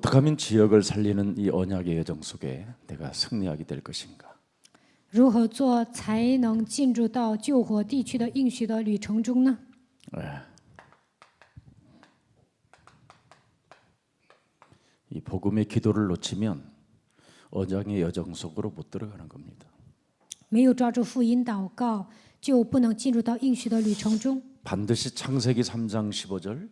어떻게 하면 지역을 살리는 이 언약의 여정 속에 내가 승리하게 될 것인가? 如何做才能进入到救火地区的应许的旅程中呢？ 이 복음의 기도를 놓치면 언약의 여정 속으로 못 들어가는 겁니다. 没有抓住福音祷告，就不能进入到应许的旅程中。 반드시 창세기 3장 15절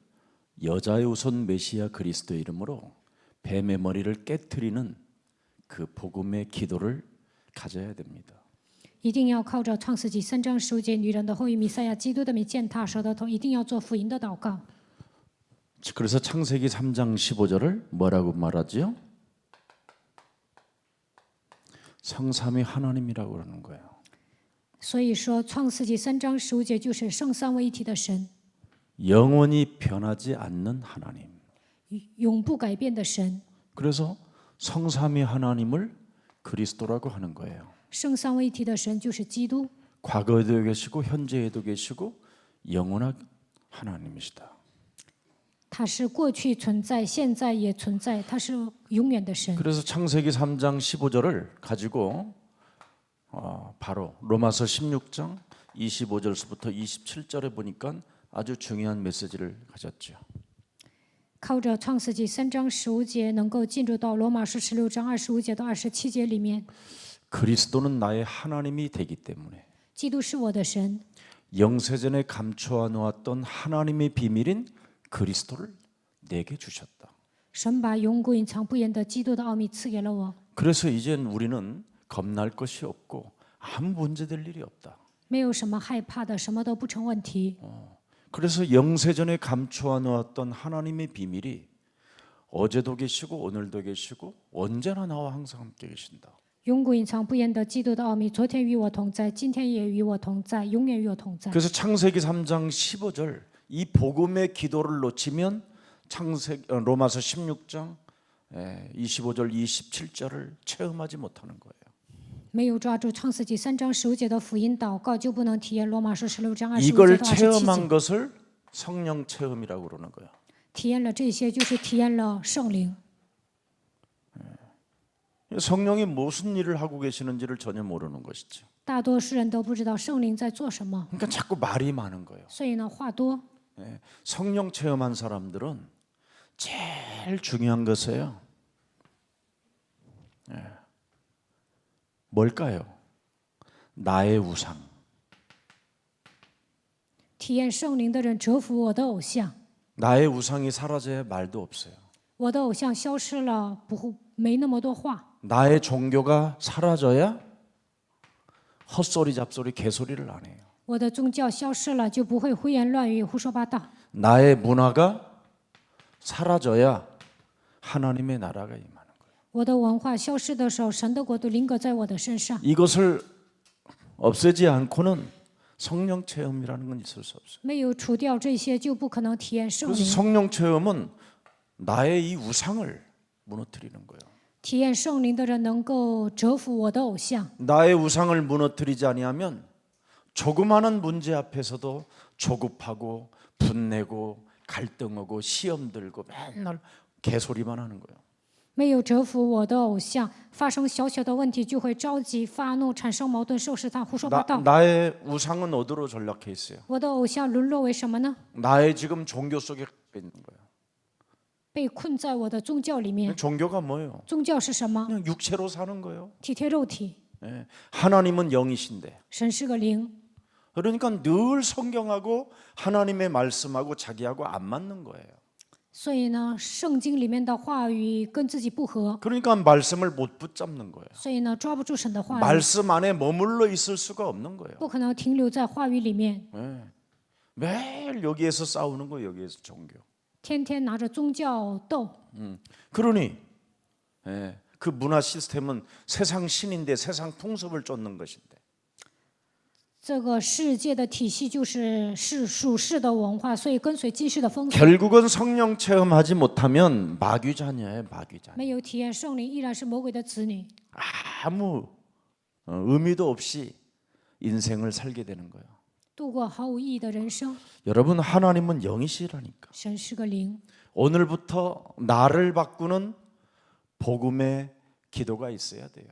여자의 우선 메시아 그리스도의 이름으로 뱀의 머리를 깨트리는 그 복음의 기도를 가져야 됩니다. 一定要靠着创世纪3章15节女人的后裔弥赛亚基督的名践踏蛇的头，一定要做福音的祷告。 그래서 창세기 3장 15절을 뭐라고 말하지요? 성삼위 하나님이라고 그러는 거예요. 所以说，创世纪3章15节就是圣三位一体的神， 영원히 변하지 않는 하나님. 永不改变的神。 그래서 성삼위 하나님을 그리스도라고 하는 거예요. 圣三位一体的神就是基督， 과거에도 계시고 현재에도 계시고 영원한 하나님이시다. 他是过去存在，现在也存在，他是永远的神。 그래서 창세기 3장 15절을 가지고 바로 로마서 16장 25절부터 27절에 보니까 아주 중요한 메시지를 가졌죠. 靠着创世纪3章15节，能够进入到罗马书16章25节到27节里面。 그리스도는 나의 하나님이 되기 때문에 基督是我的神， 영세전에 감추어 놓았던 하나님의 비밀인 그리스도를 내게 주셨다. 神把永古隐藏不言的基督的奥秘赐给了我。 그래서 이젠 우리는 겁날 것이 없고 아무 문제될 일이 없다. 没有什么害怕的，什么都不成问题。 그래서 영세전에 감추어 놓았던 하나님의 비밀이 어제도 계시고 오늘도 계시고 언제나 나와 항상 함께 계신다. 永古隐藏不言的基督的奥秘，昨天与我同在，今天也与我同在，永远与我同在。 그래서 창세기 3장 15절 이 복음의 기도를 놓치면 로마서 16장 25절 27절을 체험하지 못하는 거예요. 没有抓住创世纪3章15节的福音祷告，就不能体验罗马书16章25节 이걸 到27 체험한 节。 것을 성령 체험이라고 그러는 거예요. 体验了这些，就是体验了圣灵。 성령이 무슨 일을 하고 계시는지를 전혀 모르는 것이죠. 大多数人都不知道圣灵在做什么， 그러니까 자꾸 말이 많은 거예요. 所以呢，话多。 성령 체험한 사람들은 제일 중요한 것이에요. 뭘까요? 나의 우상. 体验圣灵的人折服我的偶像， 나의 우상이 사라져야 말도 없어요. 我的偶像消失了，没那么多话。 나의 종교가 사라져야 헛소리 잡소리 개소리를 안 해요. 我的宗教消失了，就不会胡言乱语、胡说八道。 나의 문화가 사라져야 하나님의 나라가 임하는 거예요. 我的文化消失的时候，神的国度临格在我的身上。 이것을 없애지 않고는 성령 체험이라는 건 있을 수 없어요. 没有除掉这些，就不可能体验圣 그래서 灵。 성령 체험은 나의 이 우상을 무너뜨리는 거예요. 体验圣灵的人能够折服我的偶像。 나의 우상을 무너뜨리지 아니하면 조그마한 문제 앞에서도 조급하고 분내고 갈등하고 시험 들고 맨날 개소리만 하는 거예요. 没有折服我的偶像，发生小小的问题就会着急发怒，产生矛盾，受试探，胡说八道。 나의 우상은 어디로 전락해 있어요? 我的偶像沦落为什么呢？ 나의 지금 종교 속에 있는 거예요. 被困在我的宗教里面。 종교가 뭐예요? 宗教是什么？ 그냥 육체로 사는 거예요. 体贴肉体。 하나님은 영이신데 神是个灵， 그러니까 늘 성경하고 하나님의 말씀하고 자기하고 안 맞는 거예요. 所以呢，圣经里面的话语跟自己不合， 그러니까 말씀을 못 붙잡는 거예요. 所以呢，抓不住神的话语， 말씀 안에 머물러 있을 수가 없는 거예요. 不可能停留在话语里面， 매일 여기에서 싸우는 거예요. 여기에서 종교. 天天拿着宗教斗。 그러니 그 문화 시스템은 세상 신인데 세상 풍습을 쫓는 것인데 这个世界的体系就是属世的文化，所以跟随今世的风俗。 결국은 성령 체험하지 못하면 마귀 자녀예요. 마귀 자녀. 没有体验圣灵，依然是魔鬼的子女， 아무 의미도 없이 인생을 살게 되는 거예요. 度过毫无意义的人生。 여러분, 하나님은 영이시라니까. 神是个灵， 오늘부터 나를 바꾸는 복음의 기도가 있어야 돼요.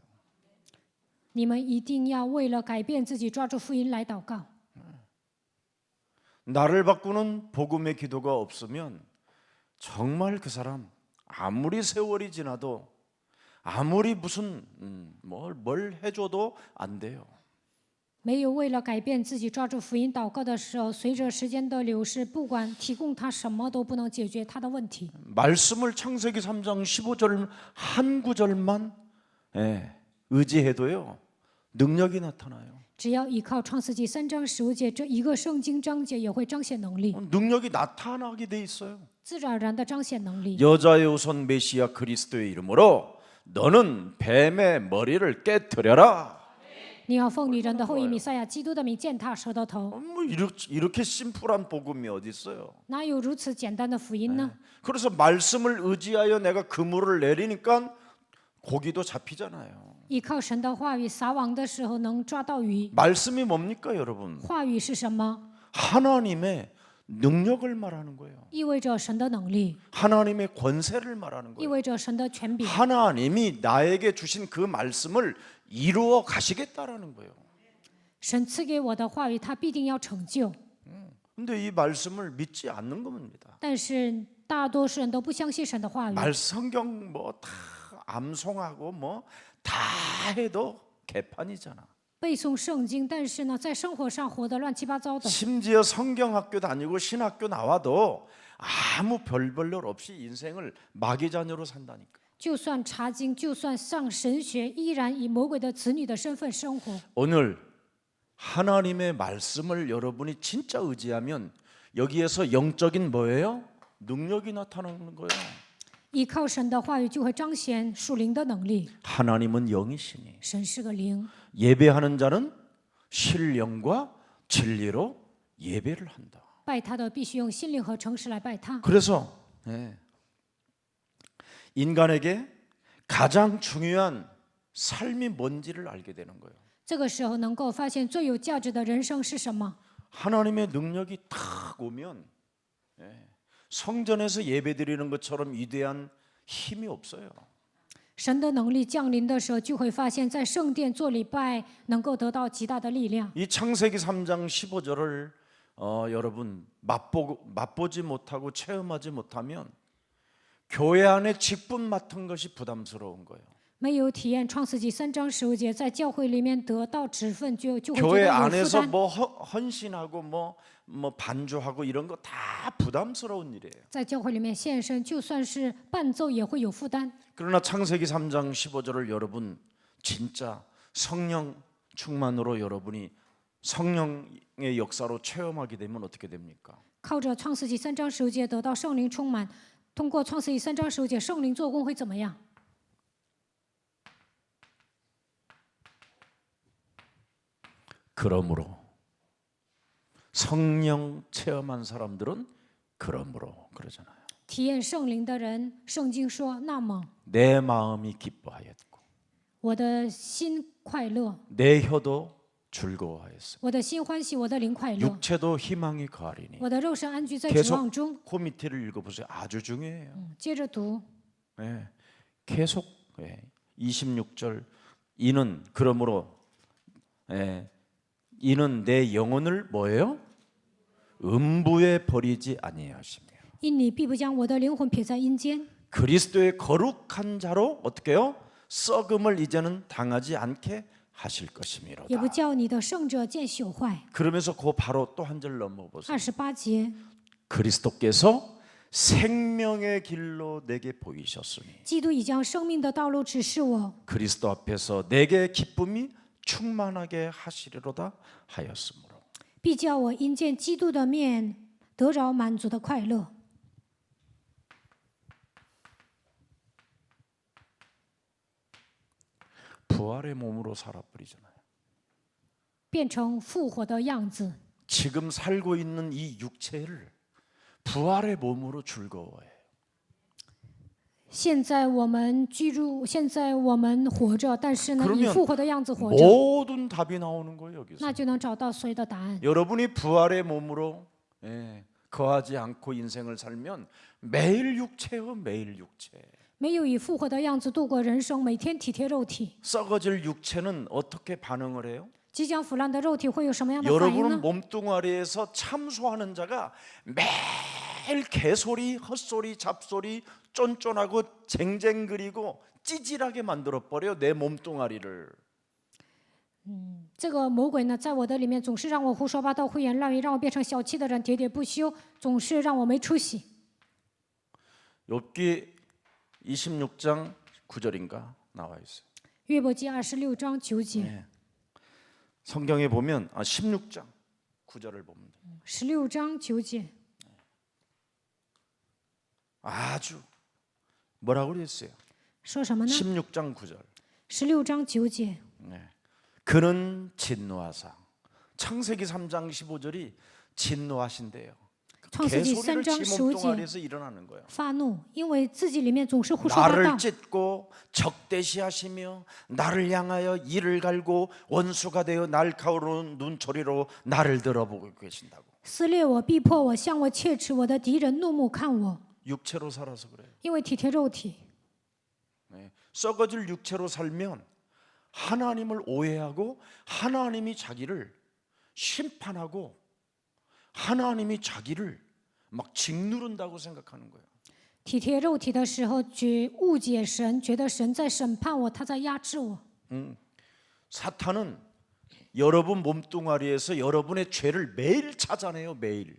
你们一定要为了改变自己，抓住福音来祷告。 나를 바꾸는 복음의 기도가 없으면 정말 그 사람 아무리 세월이 지나도 아무리 무슨 뭘 해줘도 안 돼요. 没有为了改变自己，抓住福音祷告的时候，随着时间的流逝，不管提供他什么都不能解决他的问题。 말씀을 창세기 3장 15절 한 구절만 의지해도요 능력이 나타나요. 只要依靠创世纪3章15节这一个圣经章节，也会彰显能力， 능력이 나타나게 돼 있어요. 自然而然的彰显能力。 여자의 우선 메시아 그리스도의 이름으로 너는 뱀의 머리를 깨뜨려라. 你要奉你人的后裔弥赛亚基督的名践踏蛇的头， 뭐 이렇게 심플한 복음이 어디 있어요? 哪有如此简单的福音呢？ 그래서 말씀을 의지하여 내가 그물을 내리니까 고기도 잡히잖아요. 依靠神的话语撒网的时候能抓到鱼。 말씀이 뭡니까, 여러분? 话语是什么？ 하나님의 능력을 말하는 거예요. 意味着神的能力， 하나님의 권세를 말하는 意 거예요. 味着神的权柄。 하나님이 나에게 주신 그 말씀을 이루어 가시겠다라는 거예요. 神赐给我的话语，他必定要成就。 근데 이 말씀을 믿지 않는 겁니다. 但是大多数人都不相信神的话语， 성경 뭐 다 암송하고 뭐 다 해도 개판이잖아. 背诵圣经，但是呢，在生活上活得乱七八糟的。 심지어 성경학교 다니고 신학교 나와도 아무 별 없이 인생을 마귀자녀로 산다니까. 就算查经，就算上神学，依然以魔鬼的子女的身份生活。 오늘 하나님의 말씀을 여러분이 진짜 의지하면 여기에서 영적인 뭐예요? 능력이 나타나는 거예요. 依靠神的话语，就会彰显属灵的能力。 하나님은 영이시니 神是个灵， 예배하는 자는 신령과 진리로 예배를 한다. 拜他的必须用心灵和诚实来拜他。 그래서 인간에게 가장 중요한 삶이 뭔지를 알게 되는 거예요. 这个时候能够发现最有价值的人生是什么。 하나님의 능력이 탁 오면 성전에서 예배드리는 것처럼 위대한 힘이 없어요. 神的能力降临的时候，就会发现，在圣殿做礼拜能够得到极大的力量。 이 창세기 3장 15절을 여러분 맛보지 못하고 체험하지 못하면 교회 안에 직분 맡은 것이 부담스러운 거예요. 没有体验创世纪3章15节，在教会里面得到职分，就会觉 교회 得有负 안에서 担。 뭐 헌신하고 뭐 반주하고 이런 거 다 부담스러운 일이에요. 在教会里面献身，就算是伴奏也会有负担。 그러나 창세기 3장 15절을 여러분 진짜 성령 충만으로 여러분이 성령의 역사로 체험하게 되면 어떻게 됩니까? 靠着创世纪3章15节得到圣灵充满，通过创世纪3章15节，圣灵做工会怎么样？ 그러므로 성령 체험한 사람들은 그러므로 그러잖아요. 体验圣灵的人，圣经说：“那么 내 마음이 기뻐하였고 我的心快乐， 내 혀도 즐거워하였어. 我的心欢喜，我的灵快乐， 육체도 희망이 가리니. 我的肉身安居在指 계속 望中。 그 밑에를 읽어보세요. 아주 중요해요. 接着读， 계속 26절 이는 그러므로 이는 내 영혼을 뭐예요? 음부에 버리지 아니하시며 因你必不将我的灵魂撇在阴间， 그리스도의 거룩한 자로 어떻게 해요? 썩음을 이제는 당하지 않게 하실 也不 것이미로다. 叫你的圣者见朽坏。 그러면서 그 바로 또 한 절 넘어보세요. 28节， 그리스도께서 생명의 길로 내게 보이셨으니 基督已将生命的道路指示我， 그리스도 앞에서 내게 기쁨이 충만하게 하시리로다 하였으므로 必叫我因见基督的面得着满足的快乐。 부활의 몸으로 살아버리잖아요. 变成复活的样子。 지금 살고 있는 이 육체를 부활의 몸으로 즐거워해요. 现在我们居住，现在我们活着，但是呢， 그러면 以复活的样子活着， 모든 답이 나오는 거예요 여기서. 那就能找到所有的答案。 여러분이 부활의 몸으로 거하지 않고 인생을 살면 매일 육체요 매일 육체. 没有以复活的样子度过人生，每天体贴肉体， 썩어질 육체는 어떻게 반응을 해요? 即将腐烂的肉体会有什么样的反应 여러분은 呢？ 몸뚱아리에서 참소하는 자가 매일 개소리, 헛소리, 잡소리, 쫀쫀하고 쟁쟁그리고 찌질하게 만들어 버려 내 몸뚱아리를. 这个魔鬼呢，在我的里面总是让我胡说八道、胡言乱语，让我变成小气的人，喋喋不休，总是让我没出息。 욥기 26장 9절인가 나와 있어요. 约伯记26章9节， 네. 성경에 보면 16장 9절을 보면 돼요. 16章9节， 아주 뭐라고 그랬어요? 说什么呢？ 16장 9절. 16章9节， 네. 그는 진노하사. 창세기 3장 15절이 진노하신대요. 创世纪3 개소리를 章 지 15节， 몸뚱아리에서 일어나는 거예요. 发怒，因为自己里面总是胡说八道 나를 ， 찢고 적대시하시며 나를 향하여 이를 갈고 원수가 되어 날카로운 눈초리로 나를 들어보고 계신다고. 撕裂我、逼迫我、向我切齿，我的敌人怒目看我， 육체로 살아서 그래요. 因为体贴肉体。 네. 썩어질 육체로 살면 하나님을 오해하고 하나님이 자기를 심판하고 하나님이 자기를 막 짓누른다고 생각하는 거예요. 体贴肉体的时候，误解神，觉得神在审判我，他在压制我。 사탄은 여러분 몸뚱아리에서 여러분의 죄를 매일 찾아내요. 매일.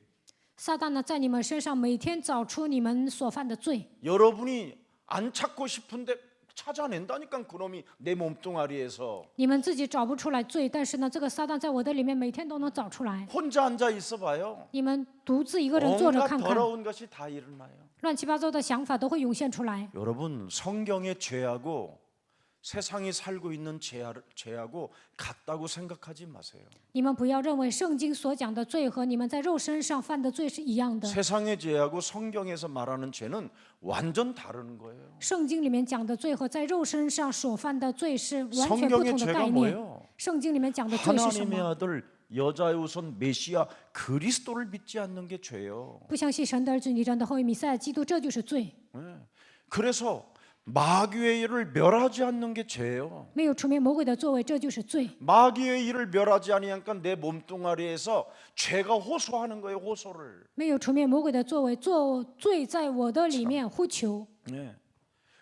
撒旦呢，在你们身上每天找出你们所犯的罪， 여러분이 안 찾고 싶은데 찾아낸다니까 그놈이 내 몸뚱아리에서. 你们自己找不出来罪，但是呢，这个撒旦在我的里面每天都能找出来。 혼자 앉아 있어봐요. 你们独自一个人坐着 온갖 看看， 더러운 것이 다 일어나요. 乱七八糟的想法都会涌现出来。 여러분 성경의 죄하고 세상이 살고 있는 죄하고 같다고 생각하지 마세요. 你们不要认为圣经所讲的罪和你们在肉身上犯的罪是一样的。 세상의 죄하고 성경에서 말하는 죄는 완전 다른 거예요. 圣经里面讲的罪和在肉身上所犯的罪是完全不 성경의 同的 죄가 概念。 뭐예요? 圣经里面讲的罪是什 하나님의 么？ 아들 여자의 우선 메시아 그리스도를 믿지 않는 게 죄예요. 不相信神的儿子，你人的后裔弥赛亚基督，这就是罪。 그래서 마귀의 일을 멸하지 않는 게 죄예요. 没有出灭魔鬼的作为，这就是罪。 마귀의 일을 멸하지 아니하니까 내 몸뚱아리에서 죄가 호소하는 거예요. 호소를. 没有出灭魔鬼的作为，做罪在我的里面呼求。 네.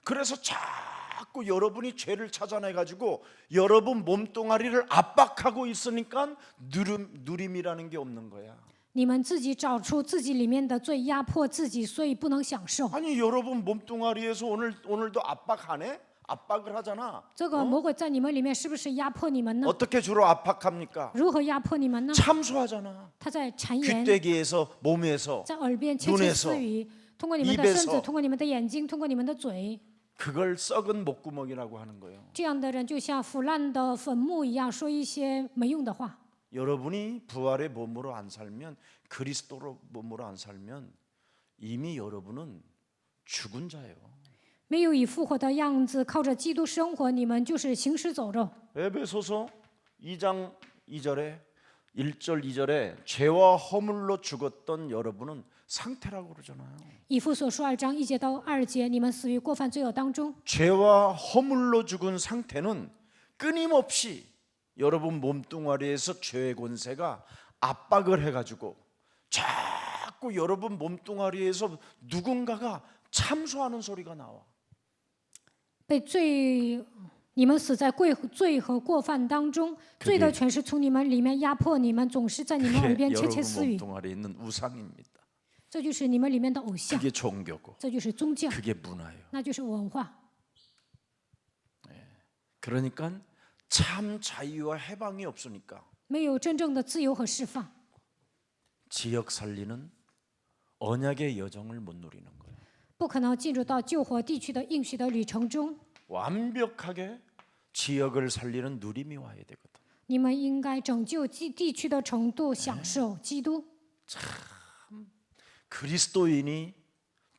그래서 자꾸 여러분이 죄를 찾아내 가지고 여러분 몸뚱아리를 압박하고 있으니까 누림이라는 게 없는 거야. 你们自己找出自己里面的罪，压迫自己，所以不能享受。 아니 여러분 몸뚱아리에서 오늘도 압박하네? 압박을 하잖아. 这个魔鬼在你们里面是不是压迫你们呢？ 어떻게 주로 압박합니까? 如何压迫你们呢？ 참소하잖아. 他在谗言， 귀때기에서 몸에서 在耳边窃窃私语，通过你们的身子，通过你们的眼睛，通过你们的嘴。 그걸 썩은 목구멍이라고 하는 거예요. 这样的人就像腐烂的坟墓一样，说一些没用的话。 여러분이 부활의 몸으로 안 살면 그리스도로 몸으로 안 살면 이미 여러분은 죽은 자예요. 没有以复活的样子靠着基督生活，你们就是行尸走肉。 에베소서 2장 2절에 1절 2절에 죄와 허물로 죽었던 여러분은 상태라고 그러잖아요. 以弗所书2章1节到2节，你们死于过犯罪恶当中。 죄와 허물로 죽은 상태는 끊임없이 여러분 몸뚱아리에서 죄의 권세가 압박을 해가지고 자꾸 여러분 몸뚱아리에서 누군가가 참소하는 소리가 나와. 被罪，你们死在罪和过犯当中，罪的权势从你们里面压迫你们，总是在你们耳 그게 边窃 여러분 窃私语。 몸뚱아리에 있는 우상입니다. 这就是你们里面的偶像， 그게 종교고 这就是宗教， 그게 문화예요. 那就是文化。 그러니까 참 자유와 해방이 없으니까 没有真正的自由和释放， 지역 살리는 언약의 여정을 못 누리는 거예요. 不可能进入到救活地区的应许的旅程中。 완벽하게 지역을 살리는 누림이 와야 되거든. 你们应该拯救地区的程度，享受基督。 그리스도인이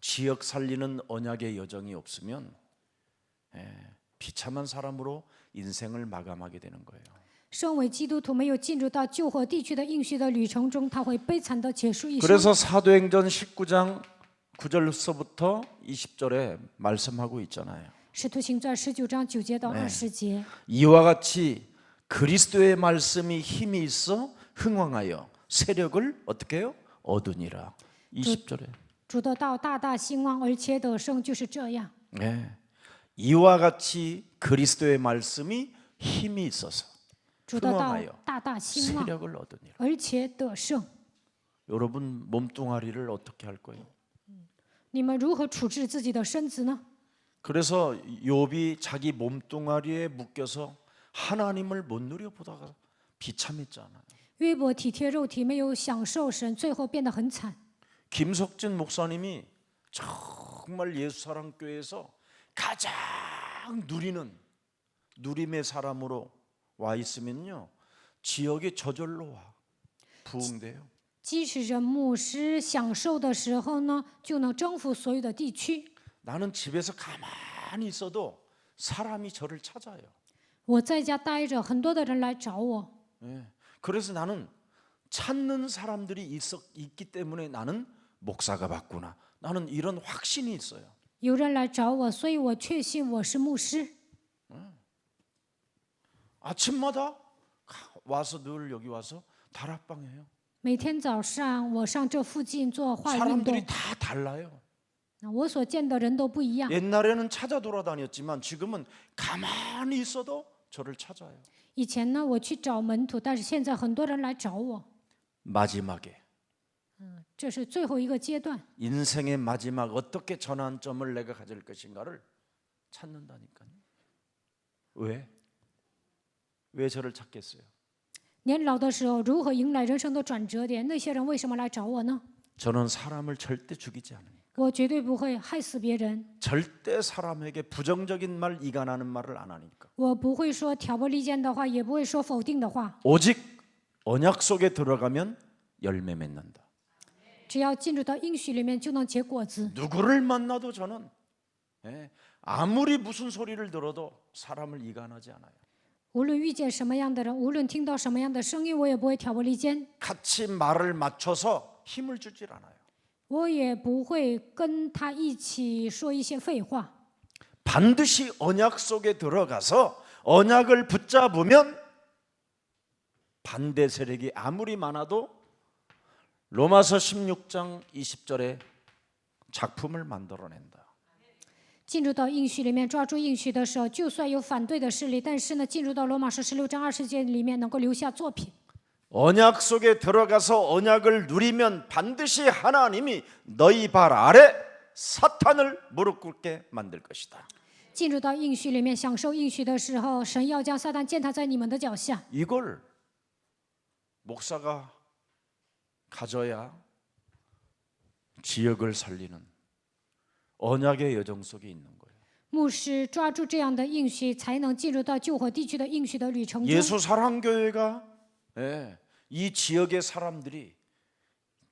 지역 살리는 언약의 여정이 없으면 비참한 사람으로 인생을 마감하게 되는 거예요. 身为基督徒没有进入到救活地区的应许的旅程中，他会悲惨的结束一生。 그래서 사도행전 19장 9절서부터 20절에 말씀하고 있잖아요. 使徒行传19章9节到20节， 이와 같이 그리스도의 말씀이 힘이 있어 흥왕하여 세력을 어떻게 해요? 얻으니라. 20절에. 主的道大大兴旺，而且得胜，就是这样。 이와 같이 그리스도의 말씀이 힘이 있어서 主的道 흥왕하여 大大兴旺， 세력을 얻으니라. 而且得胜。 여러분 몸뚱아리를 어떻게 할 거예요? 你们如何处置自己的身子呢？ 그래서 욥이 자기 몸뚱아리에 묶여서 하나님을 못 누려보다가 비참했잖아요. 约伯体贴肉体，没有享受神，最后变得很惨。 김석진 목사님이 정말 예수사랑교회에서 가장 누리는 누림의 사람으로 와 있으면요, 지역이 저절로 와 부흥돼요. 即使人牧师享受的时候呢，就能征服所有的地区。 나는 집에서 가만히 있어도 사람이 저를 찾아요. 我在家待着，很多的人来找我， 그래서 나는 찾는 사람들이 있기 때문에 나는 목사가 맞구나. 나는 이런 확신이 있어요. 有人来找我，所以我确信我是牧师。 아침마다 와서 늘 여기 와서 다락방해요. 每天早上我上这附近做话语运动 사람들이 ，다 달라요. 我所见的人都不一样。 옛날에는 찾아 돌아다녔지만 지금은 가만히 있어도 저를 찾아요. 以前呢，我去找门徒，但是现在很多人来找我， 마지막에 这是最后一个阶段。 인생의 마지막 어떻게 전환점을 내가 가질 것인가를 찾는다니까요. 왜? 왜 저를 찾겠어요? 年老的时候，如何迎来人生的转折点？那些人为什么来找我呢？ 저는 사람을 절대 죽이지 않으니까. 我绝对不会害死别人， 절대 사람에게 부정적인 말, 이간하는 말을 안 하니까. 我不会说挑拨离间的话，也不会说否定的话。 오직 언약 속에 들어가면 열매 맺는다. 只要进入到应许里面，就能结果子。 누구를 만나도 저는 아무리 무슨 소리를 들어도 사람을 이간하지 않아요. 无论遇见什么样的人，无论听到什么样的声音，我也不会挑拨离间， 같이 말을 맞춰서 힘을 주질 않아요. 我也不会跟他一起说一些废话。 반드시 언약 속에 들어가서 언약을 붙잡으면 반대 세력이 아무리 많아도 로마서 16장 20절에 작품을 만들어낸다. 进入到应许里面，抓住应许的时候，就算有反对的势力，但是呢，进入到罗马书16章20节里面，能够留下作品。 언약 속에 들어가서 언약을 누리면 반드시 하나님이 너희 발 아래 사탄을 무릎 꿇게 만들 것이다. 进入到应许里面，享受应许的时候，神要将撒旦践踏在你们的脚下。 이걸 목사가 가져야 지역을 살리는 언약의 여정 속에 있는 거예요. 牧师抓住这样的应许，才能进入到救火地区的应许的旅程中。 예수사랑교회가 이 지역의 사람들이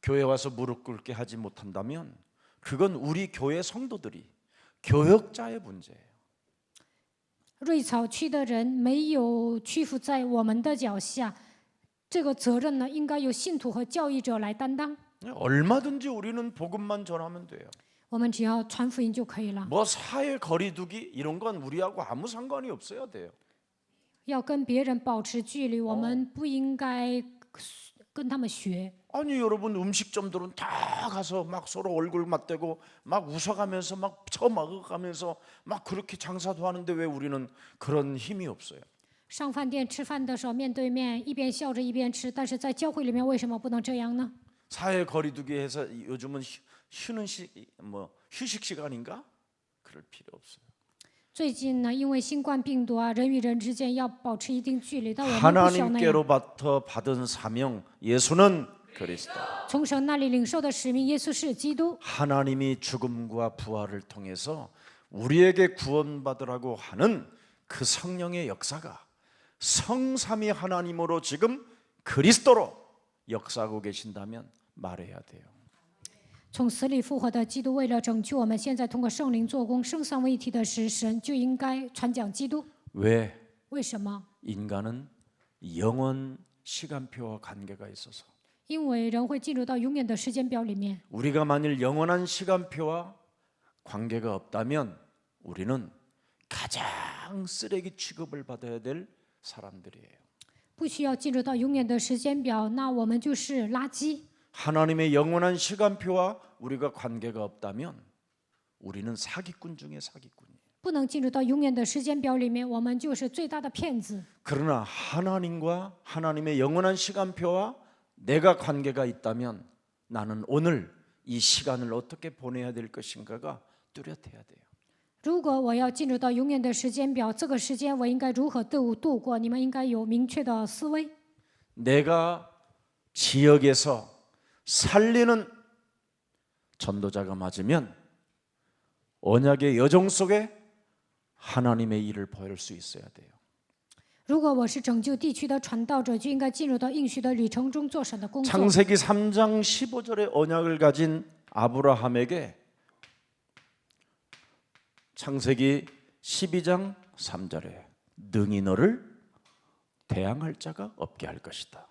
교회 와서 무릎 꿇게 하지 못한다면 그건 우리 교회 성도들이 교역자의 문제예요. 瑞草区的人没有屈服在我们的脚下，这个责任呢，应该由信徒和教义者来担当。 얼마든지 우리는 복음만 전하면 돼요. 我们只要传福音就可以了。 뭐 사회 거리두기 이런 건 우리하고 아무 상관이 없어야 돼요. 要跟别人保持距离，我们不应该跟他们学。 아니 여러분 음식점들은 다 가서 막 서로 얼굴 맞대고 막 웃어가면서 막 처먹어가면서 막 그렇게 장사도 하는데 왜 우리는 그런 힘이 없어요? 上饭店吃饭的时候面对面，一边笑着一边吃，但是在教会里面为什么不能这样呢？ 사회 거리두기 해서 요즘은 휴식 시간인가? 그럴 필요 없어요. 最近呢，因为新冠病毒啊，人与人之间要保持一定距离，但我们不需要那样。 하나님께로부터 받은 사명 예수는 그리스도. 从神那里领受的使命，耶稣是基督。 하나님이 죽음과 부활을 통해서 우리에게 구원받으라고 하는 그 성령의 역사가 성삼위 하나님으로 지금 그리스도로 역사하고 계신다면 말해야 돼요. 从死里复活的基督为了拯救我们，现在通过圣灵做工，生三位一体的是神，就应该传讲基督。 왜? 为什么？ 인간은 영원 시간표와 관계가 있어서 因为人会进入到永远的时间表里面。 우리가 만일 영원한 시간표와 관계가 없다면 우리는 가장 쓰레기 취급을 받아야 될 사람들이에요. 不需要进入到永远的时间表，那我们就是垃圾。 하나님의 영원한 시간표와 우리가 관계가 없다면 우리는 사기꾼 중에 사기꾼이에요. 不能进入到永远的时间表里面，我们就是最大的骗子。 그러나 하나님과 하나님의 영원한 시간표와 내가 관계가 있다면 나는 오늘 이 시간을 어떻게 보내야 될 것인가가 뚜렷해야 돼요. 如果我要进入到永远的时间表，这个时间我应该如何度过？你们应该有明确的思维。 내가 지역에서 살리는 전도자가 맞으면 언약의 여정 속에 하나님의 일을 보일 수 있어야 돼요. 如果我是拯救地区的传道者，就应该进入到应许的旅程中做神的工作。 창세기 3장 15절의 언약을 가진 아브라함에게 창세기 12장 3절에 능히 너를 대항할 자가 없게 할 것이다.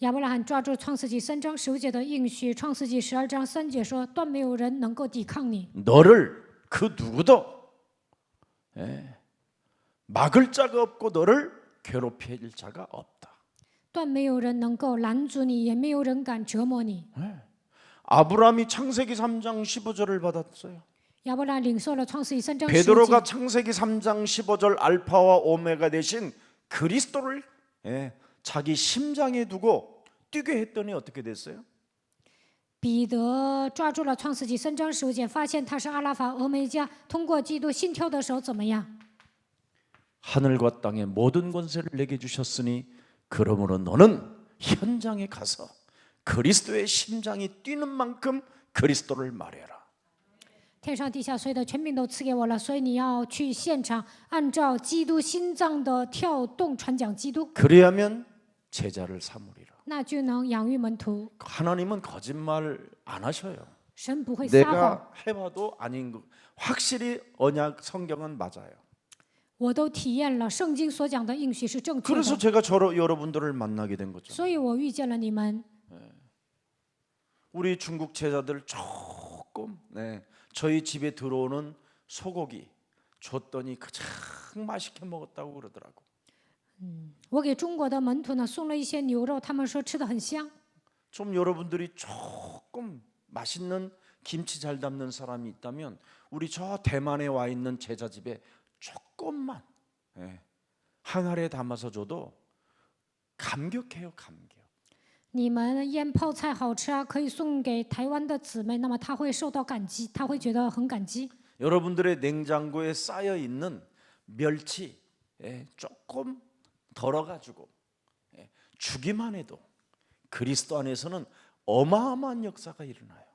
亚伯拉罕抓住创世纪3章15节的应许，创世纪12章3节说：“断没有人能够抵抗你， 너를 그 누구도 막을 자가 없고 너를 괴롭힐 자가 없다. 断没有人能够拦阻你，也没有人敢折磨你。” 아브라함이 창세기 3장 15절을 받았어요. 亚伯拉罕领受了创世纪3章15 베드로가 节。 창세기 3장 15절 알파와 오메가 되신 그리스도를 자기 심장에 두고 뛰게 했더니 어떻게 됐어요? 彼得抓住了创世纪3章15节，发现他是阿拉法、俄梅加，通过基督心跳的时候怎么样？ 하늘과 땅의 모든 권세를 내게 주셨으니 그러므로 너는 현장에 가서 그리스도의 심장이 뛰는 만큼 그리스도를 말해라. 天上地下所有的权柄都赐给我了，所以你要去现场，按照基督心脏的跳动传讲基督， 그래야면 제자를 삼으리라. 那就能养育门徒。 하나님은 거짓말 안 하셔요. 神不会撒谎， 내가 해봐도 아닌 거 확실히 언약 성경은 맞아요. 我都体验了圣经所讲的应许是正确 그래서 的， 제가 여러분들을 만나게 된 거죠. 所以我遇见了你们。 우리 중국 제자들 조금 저희 집에 들어오는 소고기 줬더니 가장 맛있게 먹었다고 그러더라고. 我给中国的门徒呢送了一些牛肉，他们说吃的很香。 좀 여러분들이 조금 맛있는 김치 잘 담는 사람이 있다면 우리 저 대만에 와 있는 제자 집에 조금만 항아리에 담아서 줘도 감격해요, 감격. 你们腌泡菜好吃啊，可以送给台湾的姊妹，那么她会受到感激，她会觉得很感激。 여러분들의 냉장고에 쌓여 있는 멸치 조금 덜어가지고 주기만 해도 그리스도 안에서는 어마어마한 역사가 일어나요.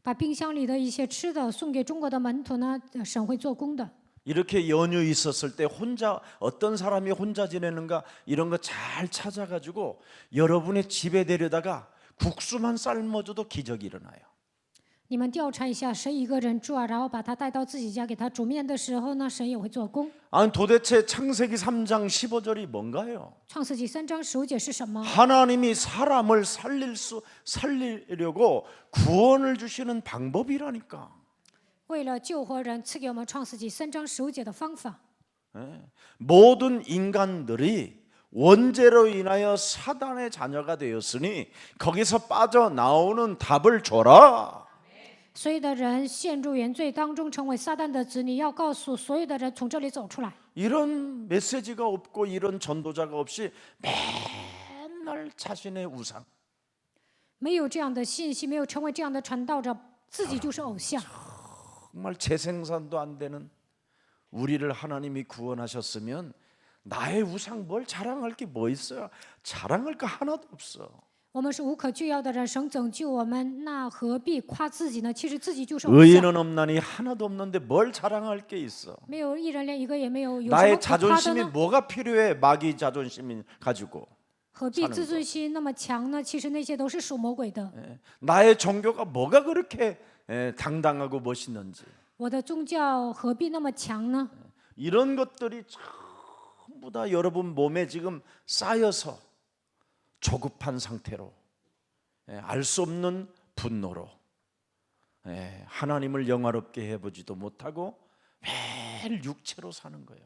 把冰箱里的一些吃的送给中国的门徒呢，神会做工的。 이렇게 연휴 있었을 때 혼자 어떤 사람이 혼자 지내는가 이런 거 잘 찾아가지고 여러분의 집에 데려다가 국수만 삶아줘도 기적이 일어나요. 你们调查一下，谁一个人住啊，然后把他带到自己家，给他煮面的时候呢，神也会做工。 아니 도대체 창세기 3장 15절이 뭔가요? 创世纪3章15节是什么？ 하나님이 사람을 살리려고 구원을 주시는 방법이라니까. 为了救活人，赐给我们创世纪3章15节的方法。 모든 인간들이 원죄로 인하여 사단의 자녀가 되었으니 거기서 빠져나오는 답을 줘라. 所有的人陷入原罪当中，成为撒旦的子女，要告诉所有的人从这里走出来。 이런 메시지가 없고 이런 전도자가 없이 맨날 자신의 우상 没有这样的信息，没有成为这样的传道者，自己就是偶像。 정말 재생산도 안 되는 우리를 하나님이 구원하셨으면 나의 우상 뭘 자랑할 게 뭐 있어요? 자랑할 거 하나도 없어. 我们是无可救药的人，神拯救我们，那何必夸自己呢？其实自己就是偶像。 의인은 없나니 하나도 없는데 뭘 자랑할 게 있어? 没有一人连一个也没有，有什么 나의 可夸的 자존심이 呢？ 뭐가 필요해? 마귀 자존심 가지고. 何必自尊心那么强呢？其实那些都是属魔鬼的。 나의 종교가 뭐가 그렇게 당당하고 멋있는지 我的宗教何必那么强呢？ 이런 것들이 전부 다 여러분 몸에 지금 쌓여서 조급한 상태로 알 수 없는 분노로 하나님을 영화롭게 해보지도 못하고 매일 육체로 사는 거예요.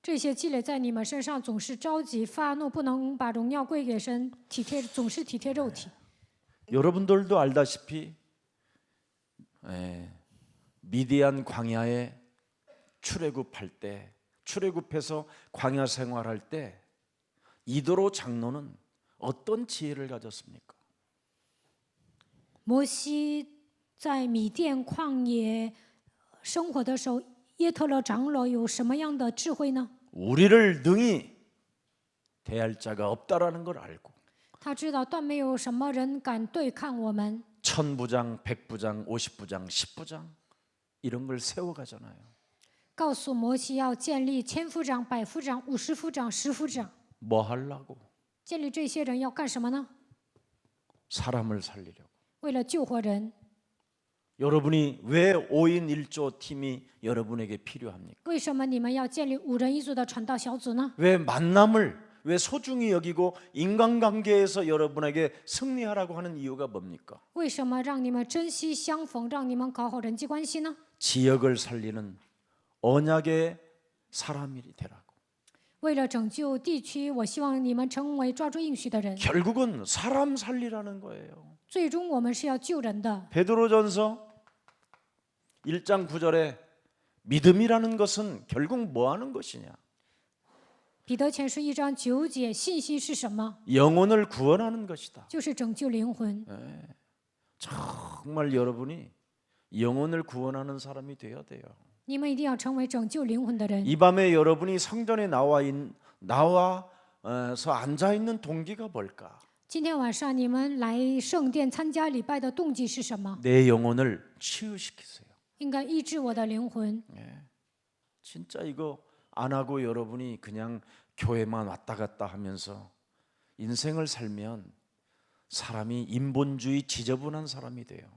这些积累在你们身上，总是着急发怒，不能把荣耀归给神，总是体贴肉体。 여러분들도 알다시피 미디안 광야에 출애굽할 때, 출애굽해서 광야 생활할 때 이도로 장로는 어떤 지혜를 가졌습니까? 摩西在米甸旷野生活的时候，耶特勒长老有什么样的智慧呢？ 우리를 능히 대할 자가 없다라는 걸 알고 他知道断没有什么人敢对抗我们， 천부장, 백부장, 50부장, 10부장 이런 걸 세워가잖아요. 告诉摩西要建立千夫长、百夫长、50夫长、10夫长。 뭐 하려고? 建立这些人要干什么呢？ 사람을 살리려고. 为了救活人。 여러분이 왜 5인 1조 팀이 여러분에게 필요합니까? 为什么你们要建立5人1组的传道小组呢？ 왜 만남을 왜 소중히 여기고 인간관계에서 여러분에게 승리하라고 하는 이유가 뭡니까? 为什么让你们珍惜相逢，让你们搞好人际关系呢？ 지역을 살리는 언약의 사람이 되라고. 为了拯救地区，我希望你们成为抓住应许的人。 결국은 사람 살리라는 거예요. 最终我们是要救人的。 베드로전서 1장 9절에 믿음이라는 것은 결국 뭐 하는 것이냐? 彼得前书1章9节，信心是什么？ 영혼을 구원하는 것이다. 就是拯救灵魂。 정말 여러분이 영혼을 구원하는 사람이 되어야 돼요. 你们一定要成为拯救灵魂的人。 이 밤에 여러분이 성전에 나와서 앉아 있는 동기가 뭘까? 今天晚上你们来圣殿参加礼拜的动机是什么？ 내 영혼을 치유시키세요. 应该医治我的灵魂。 진짜 이거 안 하고 여러분이 그냥 교회만 왔다 갔다 하면서 인생을 살면 사람이 인본주의 지저분한 사람이 돼요.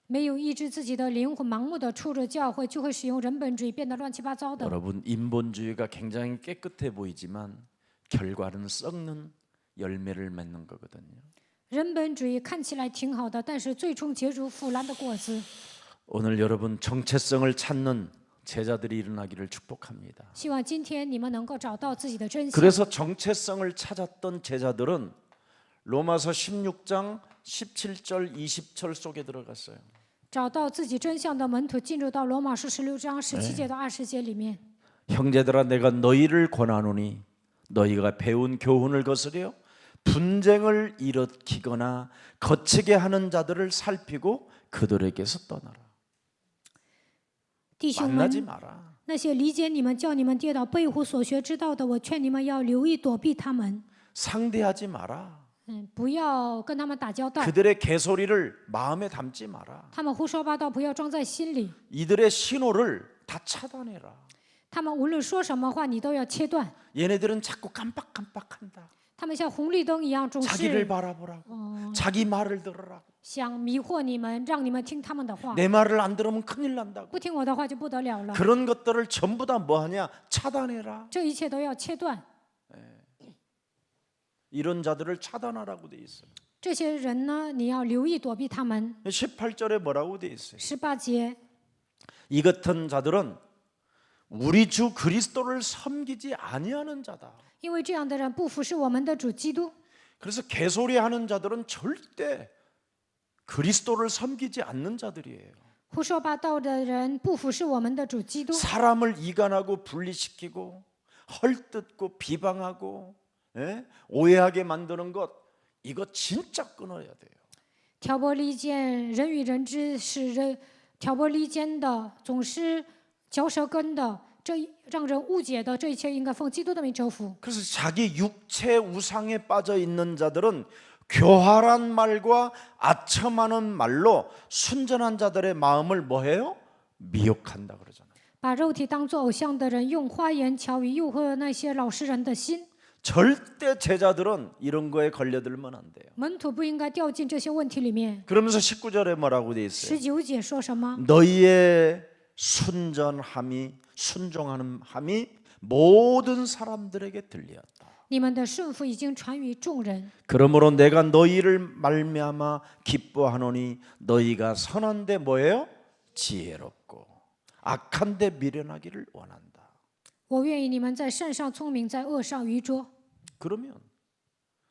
没有医治自己的灵魂，盲目的出入教会，就会使用人本主义，变得乱七八糟的。 여러분 인본주의가 굉장히 깨끗해 보이지만 결과는 썩는 열매를 맺는 거거든요. 人本主义看起来挺好的，但是最终结出腐烂的果子。 오늘 여러분 정체성을 찾는 제자들이 일어나기를 축복합니다. 希望今天你们能够找到自己的真相。 그래서 정체성을 찾았던 제자들은 로마서 16장 17절 20절 속에 들어갔어요. 找到自己真相的门徒进入到罗马书16章17节到20节里面。 형제들아 내가 너희를 권하노니 너희가 배운 교훈을 거스려 분쟁을 일으키거나 거치게 하는 자들을 살피고 그들에게서 떠나라. 弟兄 만나지 们， 마라. 那些理解你们、叫你们跌倒、背乎所学之道的，我劝你们要留意躲避他们。 상대하지 마라. 不要跟他们打交道。 그들의 개소리를 마음에 담지 마라. 他们胡说八道，不要装在心里。 이들의 신호를 다 차단해라. 他们无论说什么话，你都要切断。 얘네들은 자꾸 깜빡깜빡한다. 他们像红绿灯一样，总 자기를 是 바라보라고. 자기 말을 들으라고. 想迷惑你们，让你们听他们的话。 내 말을 안 들으면 큰일 난다고. 不听我的话就不得了了。 그런 것들을 전부 다 뭐하냐? 차단해라. 这一切都要切断。 이런 자들을 차단하라고 돼 있어요. 这些人呢，你要留意躲避他们。 18절에 뭐라고 돼 있어요? 18节， 이 같은 자들은 우리 주 그리스도를 섬기지 아니하는 자다. 因为这样的人不服侍我们的主基督。 그래서 개소리하는 자들은 절대 그리스도를 섬기지 않는 자들이에요. 胡说八道的人不服侍我们的主基督， 사람을 이간하고 분리시키고 헐뜯고 비방하고 오해하게 만드는 것 이거 진짜 끊어야 돼요. 挑拨离间，人与人之使人挑拨离间的，总是嚼舌根的，这让人误解的，这一切应该奉基督的名折服。 그래서 자기 육체 우상에 빠져 있는 자들은 교활한 말과 아첨하는 말로 순전한 자들의 마음을 뭐해요? 미혹한다 그러잖아요. 把肉体当作偶像的人，用花言巧语诱惑那些老实人的心。 절대 제자들은 이런 거에 걸려들면 안 돼요. 门徒不应该掉进这些问题里面。 그러면서 19절에 뭐라고 돼 있어요? 19节说什么？ 너희의 순종함이 모든 사람들에게 들렸다. 你们的顺服已经传于众人， 그러므로 내가 너희를 말미암아 기뻐하노니 너희가 선한데 뭐예요? 지혜롭고 악한데 미련하기를 원한다. 我愿意你们在善上聪明，在恶上愚拙。 그러면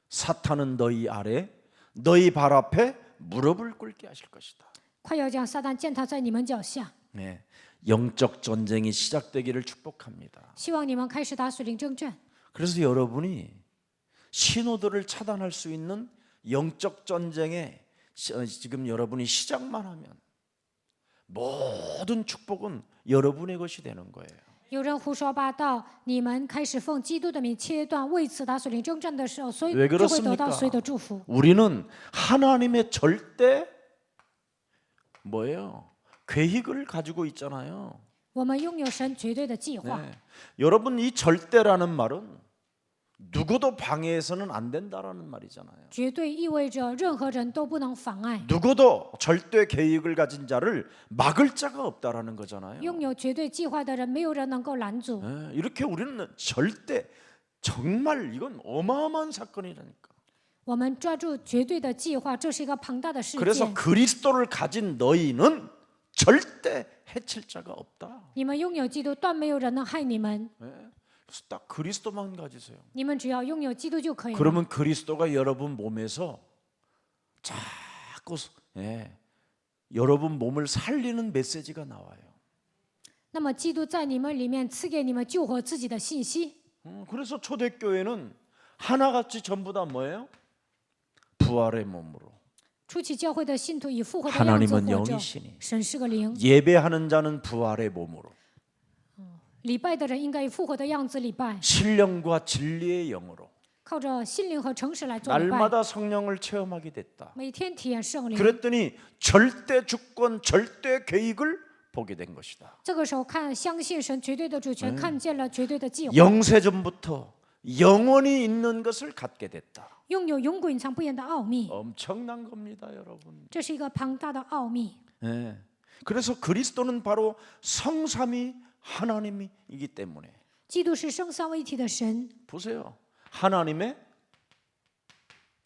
사탄은 너희 아래 너희 발 앞에 무릎을 꿇게 하실 것이다. 快要将撒旦践踏在你们脚下。 네, 영적 전쟁이 시작되기를 축복합니다. 希望你们开始打属灵征战。 그래서 여러분이 신호들을 차단할 수 있는 영적 전쟁에 지금 여러분이 시작만 하면 모든 축복은 여러분의 것이 되는 거예요. 有人胡说八道，你们开始奉基督的名切断为此打属灵征战的时候，所以 왜 就会得到 그렇습니까? 所有的祝福。 우리는 하나님의 절대 뭐예요? 계획을 가지고 있잖아요. 我们拥有神绝对的计划。 네. 여러분 이 절대라는 말은 누구도 방해해서는 안 된다라는 말이잖아요. 绝对意味着任何人都不能妨碍。 누구도 절대 계획을 가진 자를 막을 자가 없다라는 거잖아요. 拥有绝对计划的人，没有人能够拦阻。 네, 이렇게 우리는 절대 정말 이건 어마어마한 사건이라니까. 我们抓住绝对的计划，这是一个庞大的事 그래서 件。 그리스도를 가진 너희는 절대 해칠 자가 없다. 你们拥有基督，断没有人能害你们。 네, 그래서 딱 그리스도만 가지세요. 你们只要拥有基督就可以了。 그러면 그리스도가 여러분 몸에서 자꾸 여러분 몸을 살리는 메시지가 나와요. 那么基督在你们里面赐给你们救活自己的信息。 그래서 초대교회는 하나같이 전부 다 뭐예요? 부활의 몸으로. 初期教会的信徒以复活的样子 하나님은 活着 영이시니 ，神是个灵。 예배하는 자는 부활의 몸으로. 礼拜的人应该以复活的样子礼拜， 신령과 진리의 영으로. 靠着心灵和诚实来做礼拜， 날마다 성령을 체험하게 됐다. 每天体验圣灵。 그랬더니 절대 주권, 절대 계획을 보게 된 것이다. 这个时候看相信神绝对的主权，看见了绝对的计划， 영세전부터 영원히 있는 것을 갖게 됐다. 拥有永古隐藏不言的奥秘， 엄청난 겁니다, 여러분. 这是一个庞大的奥秘。 네. 그래서 그리스도는 바로 성삼위 하나님이기 때문에 基督是生三位一体的神， 보세요. 하나님의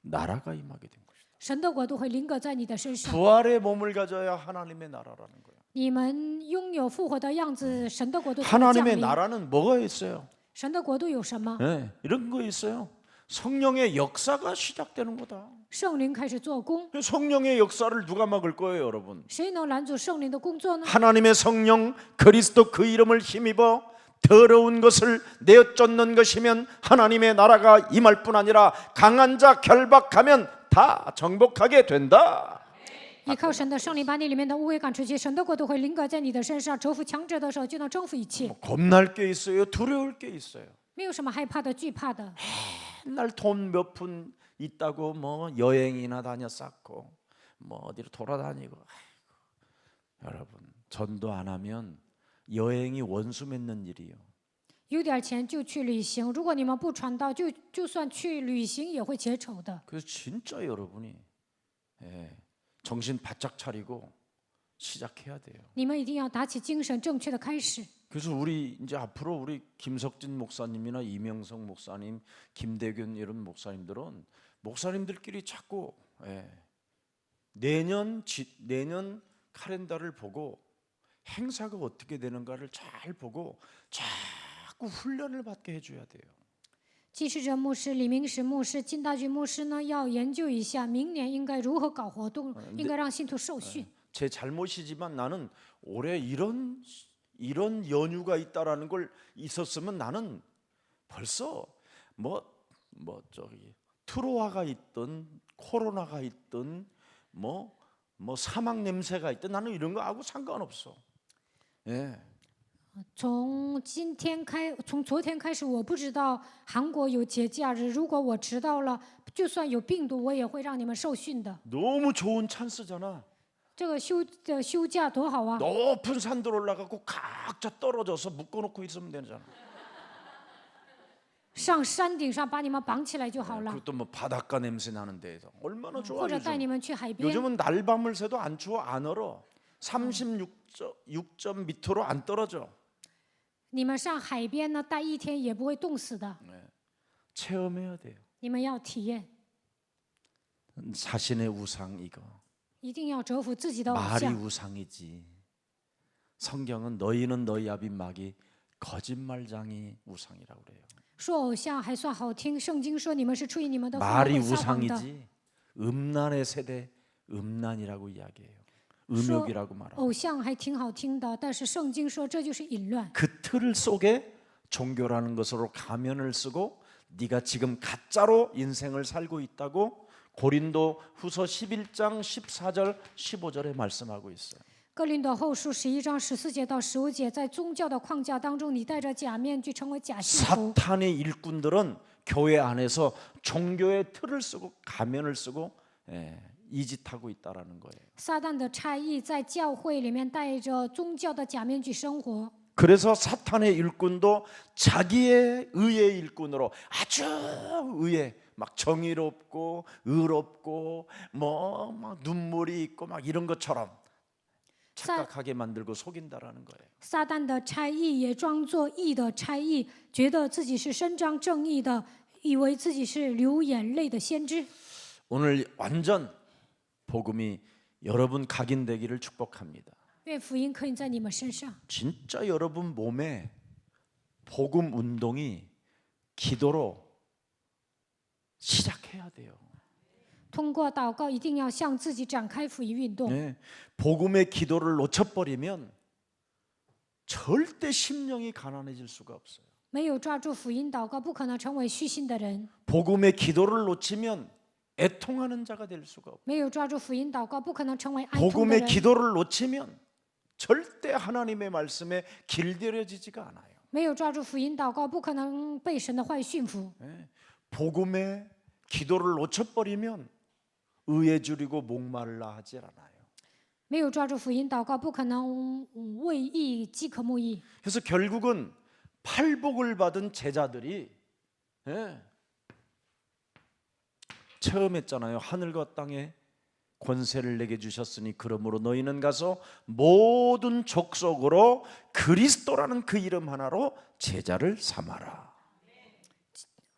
나라가 임하게 된 것이다. 神的国度会临格在你的身上。 부활의 몸을 가져야 하나님의 나라라는 거예요. 你们拥有复活的样子，神的国度才会降 하나님의 临。 나라는 뭐가 있어요? 神的国度有什么？ 네, 이런 거 있어요. 성령의 역사가 시작되는 거다. 圣灵开始做工， 성령의 역사를 누가 막을 거예요, 여러분? 谁能拦阻圣灵的工作呢？ 하나님의 성령 그리스도 그 이름을 힘입어 더러운 것을 내어쫓는 것이면 하나님의 나라가 임할 뿐 아니라 강한 자 결박하면 다 정복하게 된다. 依靠神的圣灵把你里面的污秽赶出去，神的国度会临格在你的身上，折服强者的时候就能征服一切， 겁날 게 있어요? 두려울 게 있어요? 没有什么害怕的、惧怕的。 맨날 돈 몇 푼 있다고 뭐 여행이나 다녀 쌓고 뭐 어디로 돌아다니고. 아이고, 여러분 전도 안 하면 여행이 원수 맺는 일이요. 有点钱就去旅行，如果你们不传道，就算去旅行也会结仇的。 그래서 진짜 여러분이 정신 바짝 차리고 시작해야 돼요. 你们一定要打起精神，正确的开始。 그래서 우리 이제 앞으로 우리 김석진 목사님이나 이명성 목사님, 김대균 이런 목사님들은 목사님들끼리 자꾸 내년 카렌더를 보고 행사가 어떻게 되는가를 잘 보고 자꾸 훈련을 받게 해줘야 돼요. 继持者牧师、李明石牧师、金大军牧师呢，要研究一下明年应该如何搞活动，应该让信徒受训。 제 잘못이지만 나는 올해 이런 연휴가 있다라는 걸 있었으면 나는 벌써 뭐 저기 트로아가 있든 코로나가 있든 뭐 사막 냄새가 있든 나는 이런 거 하고 상관없어. 예. 从昨天开始，我不知道韩国有节假日。如果我知道了，就算有病毒，我也会让你们受训的。 너무 좋은 찬스잖아. 这个休假多好啊！ 높은 산들 올라가고 각자 떨어져서 묶어놓고 있으면 되잖아. 上山顶上把你们绑起来就好了， 그것도 뭐 바닷가 냄새 나는 데에서 얼마나 좋아 或者带 요즘. 你们去海边。 요즘은 날밤을 새도 안 추워 안 얼어. 36점 밑으로 안 떨어져. 你们上海边呢，待一天也不会冻死的。 체험해야 돼요. 你们要体验， 자신의 우상 이거 一定要折服自己的偶 말이 像。 우상이지. 성경은 너희는 너희 아비 마귀 거짓말장이 우상이라고 그래요. 说偶像还算好听，圣经说你们是出于你们的父 말이 会撒谎的。 우상이지. 음란의 세대 음란이라고 이야기해요. 음욕이라고 말하고. 偶像还挺好听的，但是圣经说这就是淫乱。 그 틀 속에 종교라는 것으로 가면을 쓰고 네가 지금 가짜로 인생을 살고 있다고 고린도 후서 11장 14절 15절에 말씀하고 있어요. 哥林多后书11章14节到15节，在宗教的框架当中，你戴着假面具成为假信徒。 사탄의 일꾼들은 교회 안에서 종교의 틀을 쓰고 가면을 쓰고 이 짓 하고 있다라는 거예요. 撒旦的差役在教会里面戴着宗教的假面具生活， 그래서 사탄의 일꾼도 자기의 의의 일꾼으로 아주 의에 막 정의롭고 의롭고 뭐 막 눈물이 있고 막 이런 것처럼 착각하게 만들고 속인다라는 거예요. 撒旦的差役也装作义的差役，觉得自己是伸张正义的，以为自己是流眼泪的先知。 오늘 완전 복음이 여러분 각인되기를 축복합니다. 愿福音可以在你们身上， 진짜 여러분 몸에 복음 운동이 기도로 시작해야 돼요. 通过祷告一定要向自己展开福音运动。 네, 복음의 기도를 놓쳐버리면 절대 심령이 가난해질 수가 없어요. 没有抓住福音祷告，不可能成为虚心的人； 복음의 기도를 놓치면 애통하는 자가 될 수가 없어요. 没有抓住福音祷告，不可能成为哀痛的 복음의 人； 기도를 놓치면 절대 하나님의 말씀에 길들여지지가 않아요. 没有抓住福音祷告，不可能被神的话语驯服； 복음의 기도를 놓쳐버리면 의에 줄이고 목말라 하질 않아요. 没有抓住福音祷告，不可能为义饥渴慕义。 그래서 결국은 팔복을 받은 제자들이 체험했잖아요. 하늘과 땅에 권세를 내게 주셨으니 그러므로 너희는 가서 모든 족속으로 그리스도라는 그 이름 하나로 제자를 삼아라.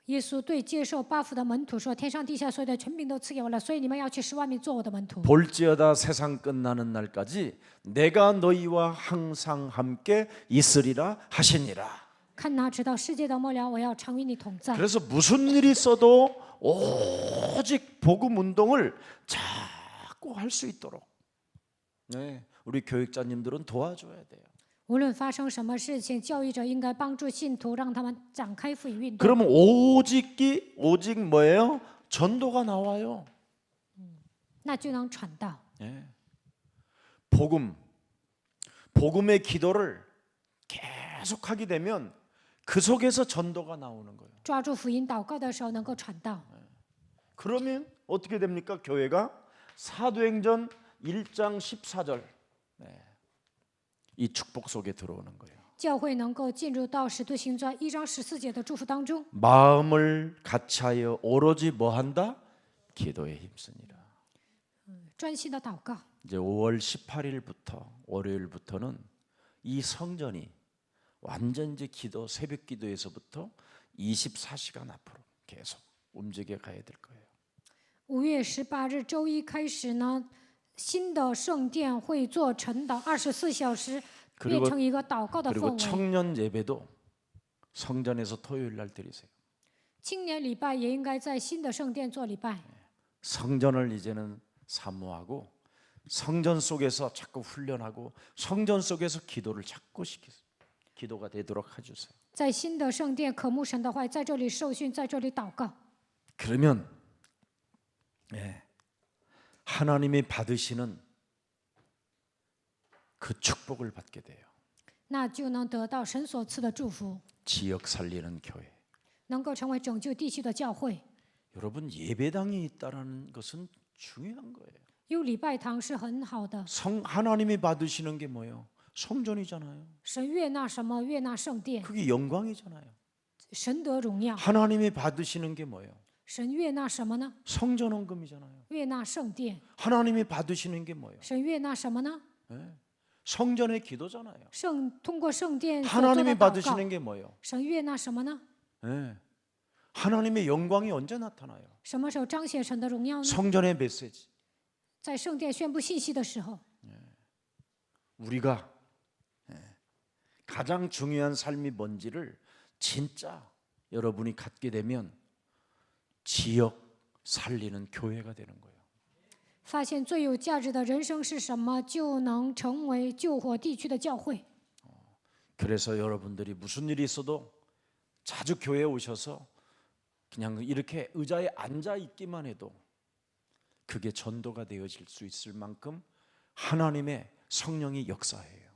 耶稣对接受八福的门徒说：“天上地下所有的权柄都赐给我了，所以你们要去10万民做我的门徒。 볼지어다 세상 끝나는 날까지 내가 너희와 항상 함께 있으리라 하시니라. 看哪，直到世界的末了，我要常与你同在。 그래서 무슨 일이 있어도 오직 복음 운동을 자꾸 할 수 있도록 우리 교육자님들은 도와줘야 돼요. 无论发生什么事情，教育者应该帮助信徒，让他们展开福音运动。 그러면 오직 뭐예요? 전도가 나와요. 那就能传道。 복음의 기도를 계속하게 되면 그 속에서 전도가 나오는 거예요. 抓住福音祷告的时候，能够传道。 그러면 어떻게 됩니까? 교회가 사도행전 1장 14절 이 축복 속에 들어오는 거예요. 教会能够进入到使徒行传1章14节的祝福当中， 마음을 같이하여 오로지 뭐한다? 기도에 힘쓰니라. 专心的祷告。 이제 5월 18일부터 월요일부터는 이 성전이 완전 이제 기도 새벽 기도에서부터 24시간 앞으로 계속 움직여 가야 될 거예요. 5月18日周一开始呢，新的圣殿会做晨祷24小时，变成一个祷告的 그리고 氛围。 청년 예배도 성전에서 토요일 날 드리세요. 青年礼拜也应该在新的圣殿做礼拜。 성전을 이제는 사모하고 성전 속에서 자꾸 훈련하고 성전 속에서 기도를 자꾸 시키세요. 기도가 되도록 해주세요. 在新的圣殿渴慕神的话，在这里受训，在这里祷告。 그러면 하나님이 받으시는 그 축복을 받게 돼요. 那就能得到神所赐的祝福， 지역 살리는 교회. 能够成为拯救地区的教会。 여러분 예배당이 있다라는 것은 중요한 거예요. 有礼拜堂是很好的， 하나님이 받으시는 게 뭐예요? 성전이잖아요. 神悦纳什么？悦纳圣殿， 그게 영광이잖아요. 神得荣耀。 하나님이 받으시는 게 뭐예요? 神悦纳什么呢？ 성전 헌금이잖아요. 悦纳圣殿。 하나님이 받으시는 게 뭐예요? 神悦纳什么呢？ 성전의 기도잖아요. 通过圣殿所做的 하나님이 祷告。 받으시는 게 뭐예요? 神悦纳什么呢？ 예. 하나님의 영광이 언제 나타나요? 什么时候彰显神的荣耀呢？ 성전의 메시지. 在圣殿宣布信息的时候， 우리가 가장 중요한 삶이 뭔지를 진짜 여러분이 갖게 되면 지역 살리는 교회가 되는 거예요. 发现最有价值的人生是什么，就能成为救火地区的教会。 그래서 여러분들이 무슨 일이 있어도 자주 교회에 오셔서 그냥 이렇게 의자에 앉아 있기만 해도 그게 전도가 되어질 수 있을 만큼 하나님의 성령이 역사해요.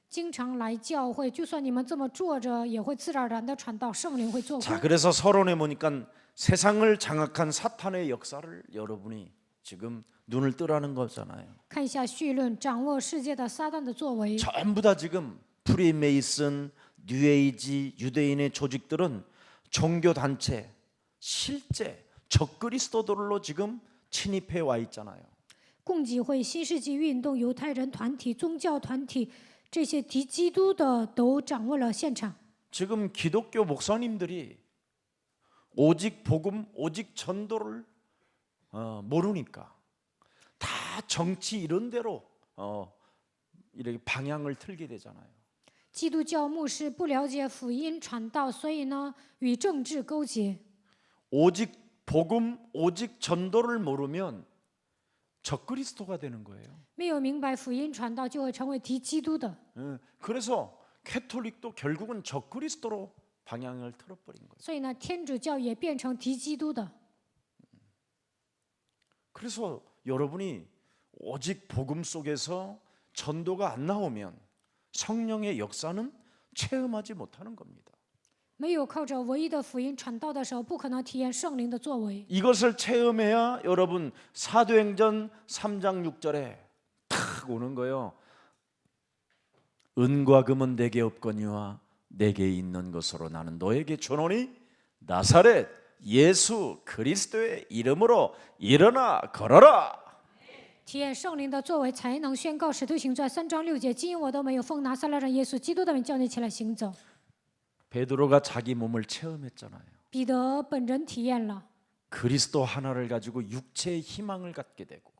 经常来教会，就算你们这么坐着，也会自然而然的传道，圣灵会做 자, 工。 그래서 서론에 보니까 세상을 장악한 사탄의 역사를 여러분이 지금 눈을 뜨라는 거잖아요. 看一下绪论，掌握世界的撒旦的作为， 전부 다 지금 프리메이슨, 뉴에이지, 유대인의 조직들은 종교 단체, 실제 적그리스도들로 지금 침입해 와 있잖아요. 共济会、新世纪运动、犹太人团体、宗教团体，这些敌基督的都掌握了现场。 지금 기독교 목사님들이 오직 복음, 오직 전도를 모르니까 다 정치 이런 데로 이렇게 방향을 틀게 되잖아요. 基督教牧师不了解福音传道，所以呢，与政治勾结。 오직 복음, 오직 전도를 모르면 적그리스도가 되는 거예요. 没有明白福音传道，就会成为敌基督的。 그래서 캐톨릭도 결국은 적그리스도로 방향을 틀어버린 거예요. 所以呢，天主教也变成敌基督的。 그래서 여러분이 오직 복음 속에서 전도가 안 나오면 성령의 역사는 체험하지 못하는 겁니다. 没有靠着唯一的福音传道的时候，不可能体验圣灵的作为。 이것을 체험해야 여러분 사도행전 3장 6절에 탁 오는 거예요. 은과 금은 내게 없거니와 내게 있는 것으로 나는 너에게 주노니 나사렛 예수 그리스도의 이름으로 일어나 걸어라. 体验圣灵的作为，才能宣告《使徒行传》3章6节：“今我都没有奉拿撒勒人耶稣基督的名叫你起来行走。” 베드로가 자기 몸을 체험했잖아요. 彼得本人体验了， 그리스도 하나를 가지고 육체의 희망을 갖게 되고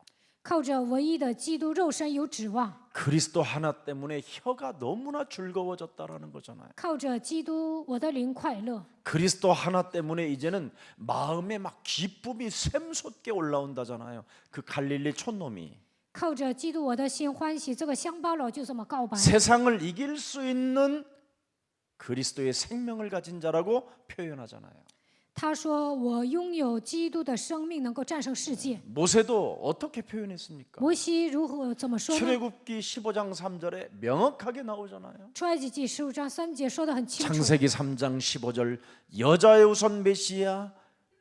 靠着唯一的基督肉身有指望， 그리스도 하나 때문에 혀가 너무나 즐거워졌다라는 거잖아요. 靠着基督我的灵快乐， 그리스도 하나 때문에 이제는 마음에 막 기쁨이 샘솟게 올라온다잖아요. 그 갈릴리 촌놈이 靠着基督我的心欢喜。这个乡巴佬就这么告白。 세상을 이길 수 있는 그리스도의 생명을 가진 자라고 표현하잖아요. 他说：“我拥有基督的生命，能够战胜世界。 모세도 어떻게 표현했습니까? 摩西如何怎么说呢？ 출애굽기 15장 3절에 명확하게 나오잖아요. 出埃及记15章3节说得很清楚。 창세기 3장 15절 여자의 우선 메시아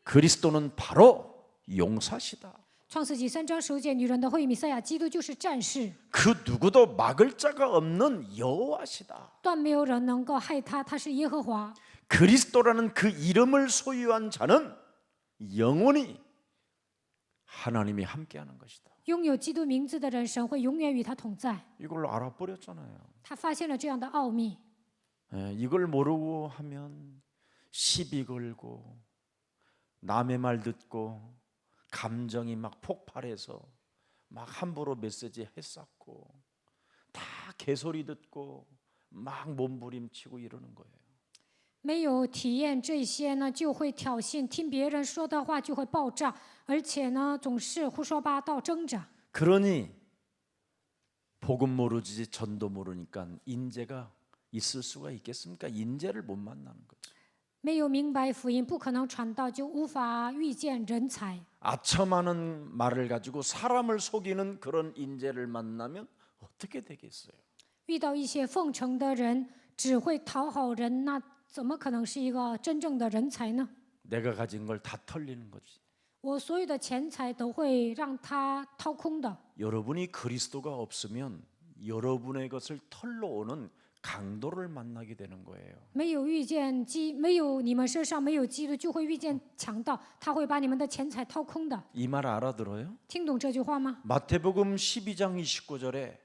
그리스도는 바로 용사시다. 创世纪3章15节，女人的会弥赛亚基督就是战士， 그 누구도 막을 자가 없는 여호와시다. 断没有人能够害他，他是耶和华。 그리스도라는 그 이름을 소유한 자는 영원히 하나님이 함께하는 것이다. 拥有基督名字的人，神会永远与他同在。 이걸 알아버렸잖아요. 他发现了这样的奥秘， 이걸 모르고 하면 시비 걸고 남의 말 듣고 감정이 막 폭발해서 막 함부로 메시지 했었고 다 개소리 듣고 막 몸부림치고 이러는 거예요. 没有体验这些呢，就会挑衅，听别人说的话就会爆炸，而且呢，总是胡说八道、挣扎。 그러니 복음 모르지 전도 모르니까 인재가 있을 수가 있겠습니까? 인재를 못 만나는 거죠. 没有明白福音，不可能传道，就无法遇见人才。 아첨하는 말을 가지고 사람을 속이는 그런 인재를 만나면 어떻게 되겠어요? 遇到一些奉承的人，只会讨好人，那怎么可能是一个真正的人才呢？ 내가 가진 걸 다 털리는 거지. 我所有的钱财都会让他掏空的。 여러분이 그리스도가 없으면 여러분의 것을 털러 오는 강도를 만나게 되는 거예요. 没有遇见基，没有你们身上没有基督，就会遇见强盗，他会把你们的钱财掏空的。 이 말 알아들어요? 听懂这句话吗？ 마태복음 12장 29절에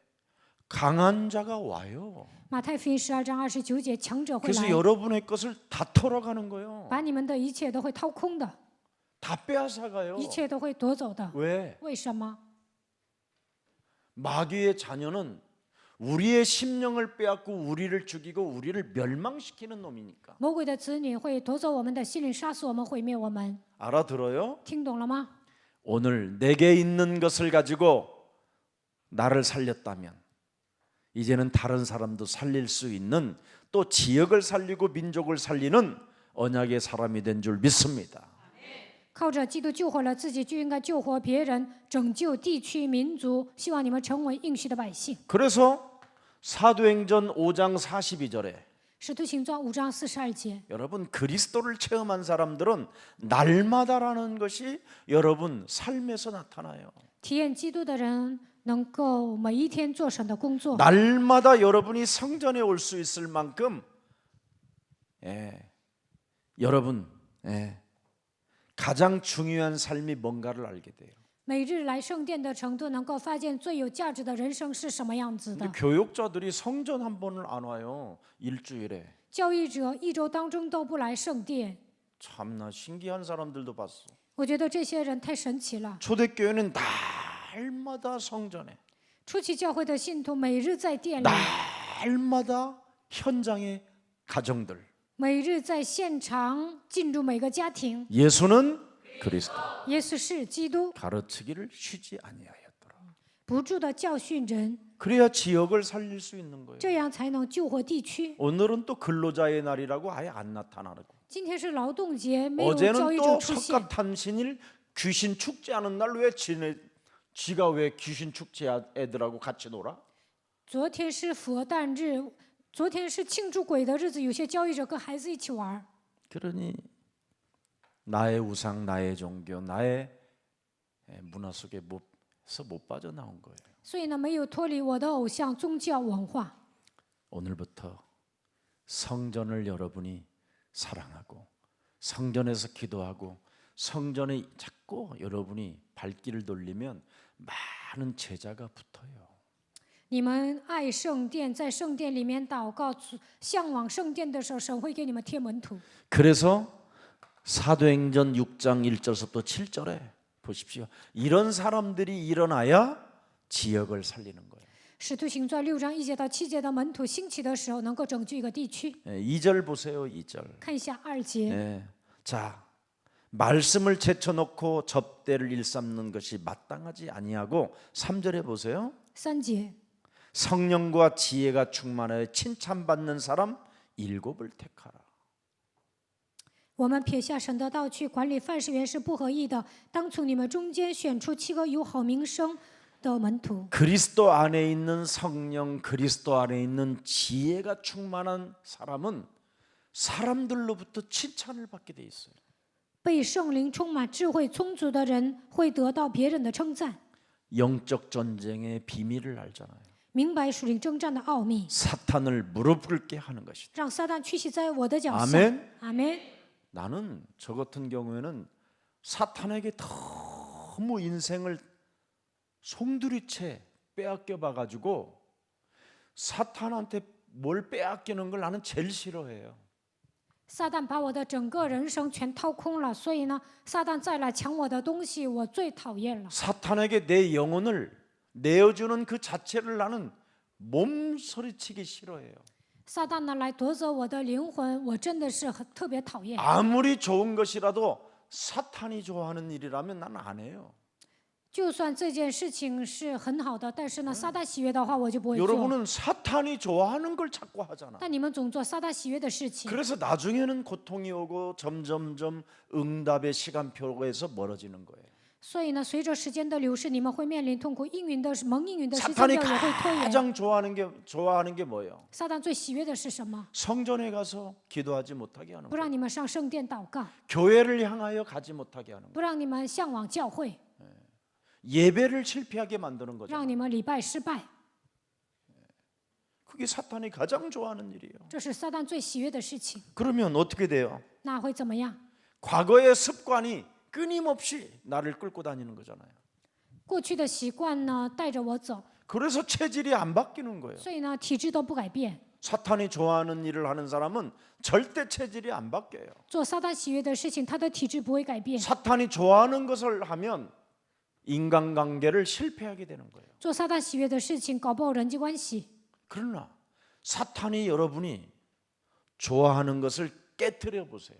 강한 자가 와요. 马太福音12章29节，强者会 그래서 来， 여러분의 것을 다 털어가는 거예요. 把你们的一切都会掏空的， 다 빼앗아가요. 一切都会夺走的。 왜? 为什么？ 마귀의 자녀는 우리의 심령을 빼앗고 우리를 죽이고 우리를 멸망시키는 놈이니까. 魔鬼的子女会夺走我们的心灵，杀死我们，毁灭我们。 알아들어요? 听懂了吗？ 오늘 내게 있는 것을 가지고 나를 살렸다면 이제는 다른 사람도 살릴 수 있는, 또 지역을 살리고 민족을 살리는 언약의 사람이 된 줄 믿습니다. 靠着基督救活了自己，就应该救活别人，拯救地区民族。希望你们成为应许的百姓。 그래서 사도행전 5장 42절에 使徒行传5章42节， 여러분 그리스도를 체험한 사람들은 날마다라는 것이 여러분 삶에서 나타나요. 体验基督的人能够每一天做神的工作。 날마다 여러분이 성전에 올 수 있을 만큼 여러분 가장 중요한 삶이 뭔가를 알게 돼요. 每日来圣殿的程度，能够发现最有价值的人生是什么样子 근데 的。 교육자들이 성전 한 번을 안 와요. 일주일에. 教育者一周当中都不来圣殿， 참나 신기한 사람들도 봤어. 我觉得这些人太神奇了。 초대교회는 날마다 성전에, 初期教会的信徒每日在店里， 날마다 현장의 가정들. 每日在现场进入每个家庭。 예수는 그리스도. 耶稣是基督， 가르치기를 쉬지 아니하였더라. 不住的教训人， 그래야 지역을 살릴 수 있는 거예요. 这样才能救活地区。 오늘은 또 근로자의 날이라고 아예 안 나타나고, 今天是劳动节，没有 어제는 教育者 또 出现。 석가탄신일 귀신 축제하는 날 왜 지가 왜 귀신 축제 애들하고 같이 놀아? 昨天是佛诞日，昨天是庆祝鬼的日子，有些教育者跟孩子一起玩。 그러니 나의 우상, 나의 종교, 나의 문화 속에 못 빠져나온 거예요. 所以呢，没有脱离我的偶像宗教文化。 오늘부터 성전을 여러분이 사랑하고 성전에서 기도하고 성전에 자꾸 여러분이 발길을 돌리면 많은 제자가 붙어요. 你们爱圣殿，在圣殿里面祷告，向往圣殿的时候，神会给你们贴门徒。 그래서 사도행전 6장 1절부터 7절에 보십시오. 이런 사람들이 일어나야 지역을 살리는 거예요. 使徒行传6章1节到7节的门徒兴起的时候，能够拯救一个地区。 2절 보세요. 2절. 看一下2节， 자, 말씀을 제쳐놓고 접대를 일삼는 것이 마땅하지 아니하고 3절에 보세요. 3节， 성령과 지혜가 충만하여 칭찬받는 사람 7을 택하라. 我们撇下神的道去管理范式原是不合意的，当从你们中间选出7个有好名声的门徒。 그리스도 안에 있는 성령, 그리스도 안에 있는 지혜가 충만한 사람은 사람들로부터 칭찬을 받게 돼 있어요. 被圣灵充满、智慧充足的人会得到别人的称赞， 영적 전쟁의 비밀을 알잖아요. 明白属灵征战的奥秘， 사탄을 무릎 꿇게 하는 것이다. 让撒旦屈膝在我的脚下。 아멘. 阿门。 나는 저 같은 경우에는 사탄에게 너무 인생을 송두리째 빼앗겨 봐가지고 사탄한테 뭘 빼앗기는 걸 나는 제일 싫어해요. 撒旦把我的整个人生全掏空了，所以呢，撒旦再来抢我的东西，我最讨厌了。 사탄에게 내 영혼을 내어주는 그 자체를 나는 몸서리치기 싫어해요. 撒旦呢来夺走我的灵魂，我真的是特别讨厌。 아무리 좋은 것이라도 사탄이 좋아하는 일이라면 나는 안 해요. 就算这件事情是很好的，但是呢，撒旦喜悦的话，我就不会做。 여러분은 사탄이 좋아하는 걸 자꾸 하잖아. 但你们总做撒旦喜悦的事情， 그래서 나중에는 고통이 오고 점점점 응답의 시간표에서 멀어지는 거예요. 所以呢，随着时间的流逝，你们会面临痛苦，应允的蒙应允的时间 사탄이 表也会拖延。 가장 좋아하는 게 뭐예요? 撒旦最喜悦的是什么？ 성전에 가서 기도하지 못하게 하는 不 거예요. 让你们上圣殿祷告， 교회를 향하여 가지 못하게 하는 거예요. 不让你们向往教会， 예배를 실패하게 만드는 거죠. 让你们礼拜失败。 그게 사탄이 가장 좋아하는 일이에요. 这是撒旦最喜悦的事情。 그러면 어떻게 돼요? 那会怎么样？ 과거의 습관이 끊임없이 나를 끌고 다니는 거잖아요. 过去的习惯呢，带着我走， 그래서 체질이 안 바뀌는 거예요. 所以呢，体质都不改变。 사탄이 좋아하는 일을 하는 사람은 절대 체질이 안 바뀌어요. 做撒旦喜悦的事情，他的体质不会改变。 사탄이 좋아하는 것을 하면 인간관계를 실패하게 되는 거예요. 做撒旦喜悦的事情，搞不好人际关系。 그러나 사탄이 여러분이 좋아하는 것을 깨트려 보세요.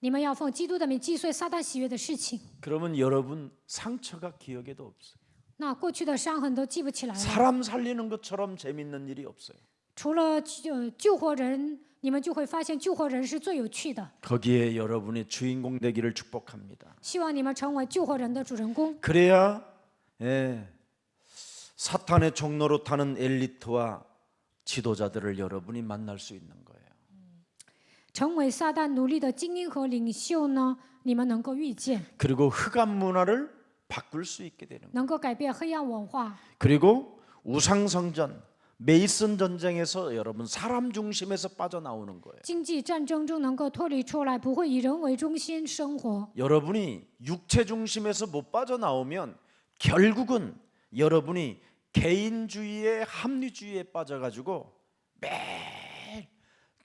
你们要奉基督的名击碎撒旦喜悦的事情， 그러면 여러분 상처가 기억에도 없어요. 那过去的伤痕都记不起来了。 사람 살리는 것처럼 재밌는 일이 없어요. 除了救活人，你们就会发现救活人是最有趣的。 거기에 여러분이 주인공 되기를 축복합니다. 希望你们成为救活人的主人公， 그래야 사탄의 종로로 타는 엘리트와 지도자들을 여러분이 만날 수 있는 거예요. 成为撒旦奴隶的精英和领袖呢，你们能够遇见， 그리고 흑암 문화를 바꿀 수 있게 되는 거예요. 能够改变黑暗文化。 그리고 우상성전, 메이슨 전쟁에서 여러분 사람 중심에서 빠져나오는 거예요. 经济战争中能够脱离出来，不会以人为中心生活。 여러분이 육체 중심에서 못 빠져나오면 결국은 여러분이 개인주의의 합리주의에 빠져가지고 매일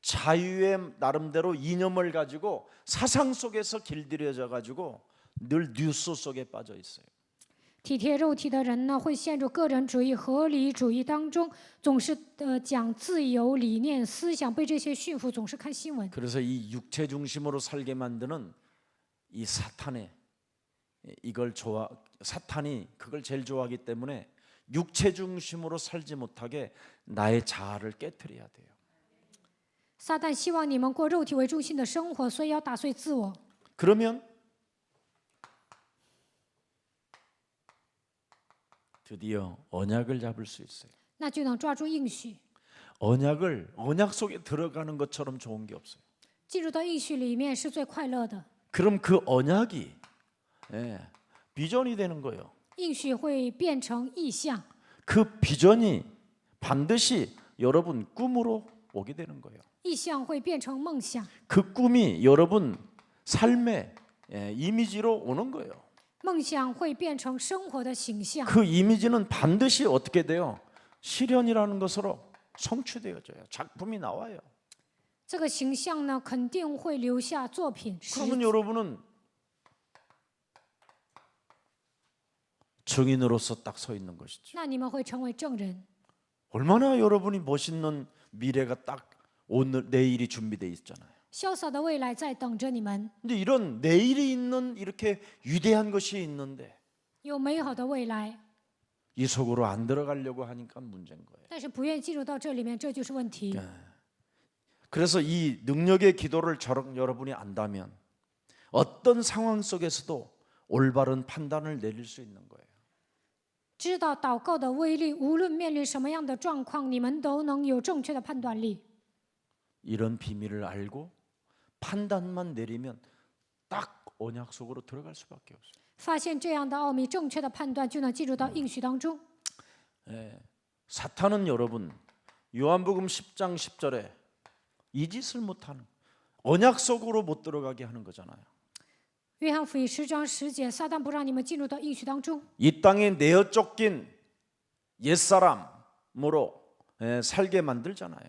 자유의 나름대로 이념을 가지고 사상 속에서 길들여져 가지고 늘 뉴스 속에 빠져 있어요. 体贴肉体的人呢，会陷入个人主义、合理主义当中，总是讲自由理念、思想，被这些驯服，总是看新闻。 그래서 이 육체 중심으로 살게 만드는 이 사탄의 이걸 사탄이 그걸 제일 좋아하기 때문에 육체 중심으로 살지 못하게 나의 자아를 깨트려야 돼요. 撒旦希望你们过肉体为中心的生活，所以要打碎自我。 그러면 드디어 언약을 잡을 수 있어요. 那就能抓住应许。 언약 속에 들어가는 것처럼 좋은 게 없어요. 进入到应许里面是最快乐的。 그럼 그 언약이 비전이 되는 거예요. 应许会变成意象， 그 비전이 반드시 여러분 꿈으로 오게 되는 거예요. 意象会变成梦想， 그 꿈이 여러분 삶의 이미지로 오는 거예요. 梦想会变成生活的形象。 그 이미지는 반드시 어떻게 돼요? 실현이라는 것으로 성취되어져요. 작품이 나와요. 这个形象呢，肯定会留下作品。 그러면 여러분은 증인으로서 딱 서 있는 것이죠. 那你们会成为证人。 얼마나 여러분이 멋있는 미래가 딱 오늘 내일이 준비되어 있잖아요. 潇洒的未来在等着你们， 근데 이런 내일이 있는 이렇게 위대한 것이 있는데 有美好的未来， 이 속으로 안 들어가려고 하니까 문제인 거예요. 但是不愿意进入到这里面，这就是问题。 그래서 이 능력의 기도를 여러분이 안다면 어떤 상황 속에서도 올바른 판단을 내릴 수 있는 거예요. 知道祷告的威力，无论面临什么样的状况，你们都能有正确的判断力。 이런 비밀을 알고 판단만 내리면 딱 언약 속으로 들어갈 수밖에 없어요. 发现这样的奥秘，正确的判断就能进入到应许当中。 사탄은 여러분 요한복음 10장 10절에 이 짓을 못하는 언약 속으로 못 들어가게 하는 거잖아요. 约翰福音10章10节，撒旦不让你们进入到应许当中。 이 땅에 내어 쫓긴 옛사람으로 살게 만들잖아요.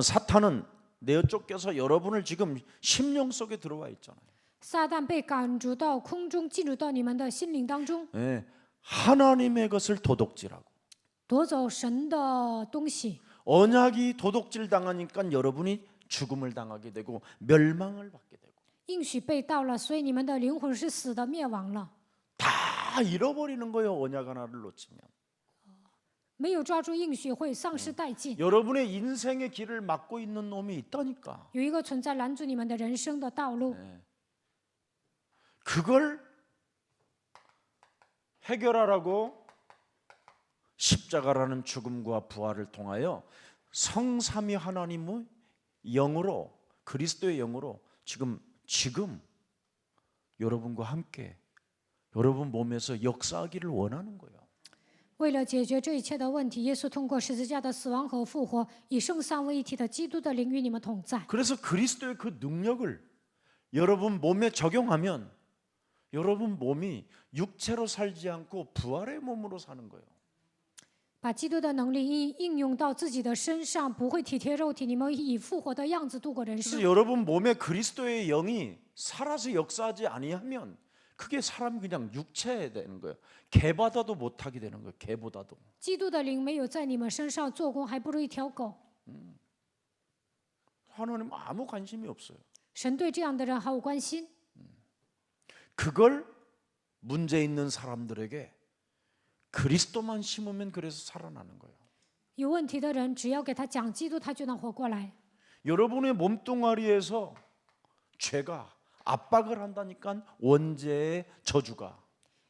사탄은 내어 쫓겨서 여러분을 지금 심령 속에 들어와 있잖아요. 撒旦被赶逐到空中，进入到你们的心灵当中， 하나님의 것을 도둑질하고 夺走神的东西。 언약이 도둑질 당하니까 여러분이 죽음을 당하게 되고 멸망을 받게 되고 应许被盗了，所以你们的灵魂是死的，灭亡了。 다 잃어버리는 거예요. 언약 하나를 놓치면 没有抓住应许，会丧失殆尽。 여러분의 인생의 길을 막고 있는 놈이 있다니까. 有一个存在拦阻你们的人生的道路， 그걸 해결하라고 십자가라는 죽음과 부활을 통하여 성삼위 하나님의 영으로 그리스도의 영으로 지금 여러분과 함께 여러분 몸에서 역사하기를 원하는 거예요. 为了解决这一切的问题，耶稣通过十字架的死亡和复活，以圣三位一体的基督的灵与你们同在。 그래서 그리스도의 그 능력을 여러분 몸에 적용하면 여러분 몸이 육체로 살지 않고 부활의 몸으로 사는 거예요. 把基督的能力应用到自己的身上，不会体贴肉体，你们以复活的样子度过人 그래서 生。 여러분 몸에 그리스도의 영이 살아서 역사하지 아니하면 그게 사람이 그냥 육체 되는 거예요. 개보다도 못하게 되는 거예요. 개보다도. 基督的灵没有在你们身上做工，还不如一条狗。 하나님 아무 관심이 없어요. 神对这样的人毫无关心。 그걸 문제 있는 사람들에게 그리스도만 심으면 그래서 살아나는 거예요. 有问题的人，只要给他讲基督，他就能活过来。 여러분의 몸뚱아리에서 죄가 압박을 한다니까 원죄의 저주가.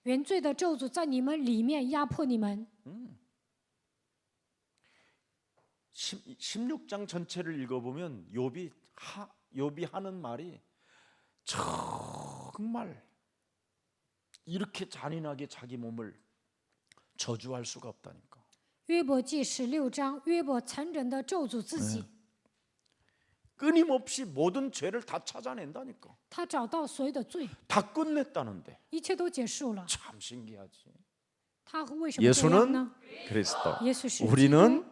原罪的咒诅在你们里面压迫你们。 16장 전체를 읽어보면 욥이 하는 말이 정말 이렇게 잔인하게 자기 몸을 저주할 수가 없다니까. 约伯记16章，约伯残忍的咒诅自己， 끊임없이 모든 죄를 다 찾아낸다니까. 他找到所有的罪， 다 끝냈다는데 一切都结束了。 참 신기하지. 他为什么这样呢？ 그리스도. 耶稣是基督， 우리는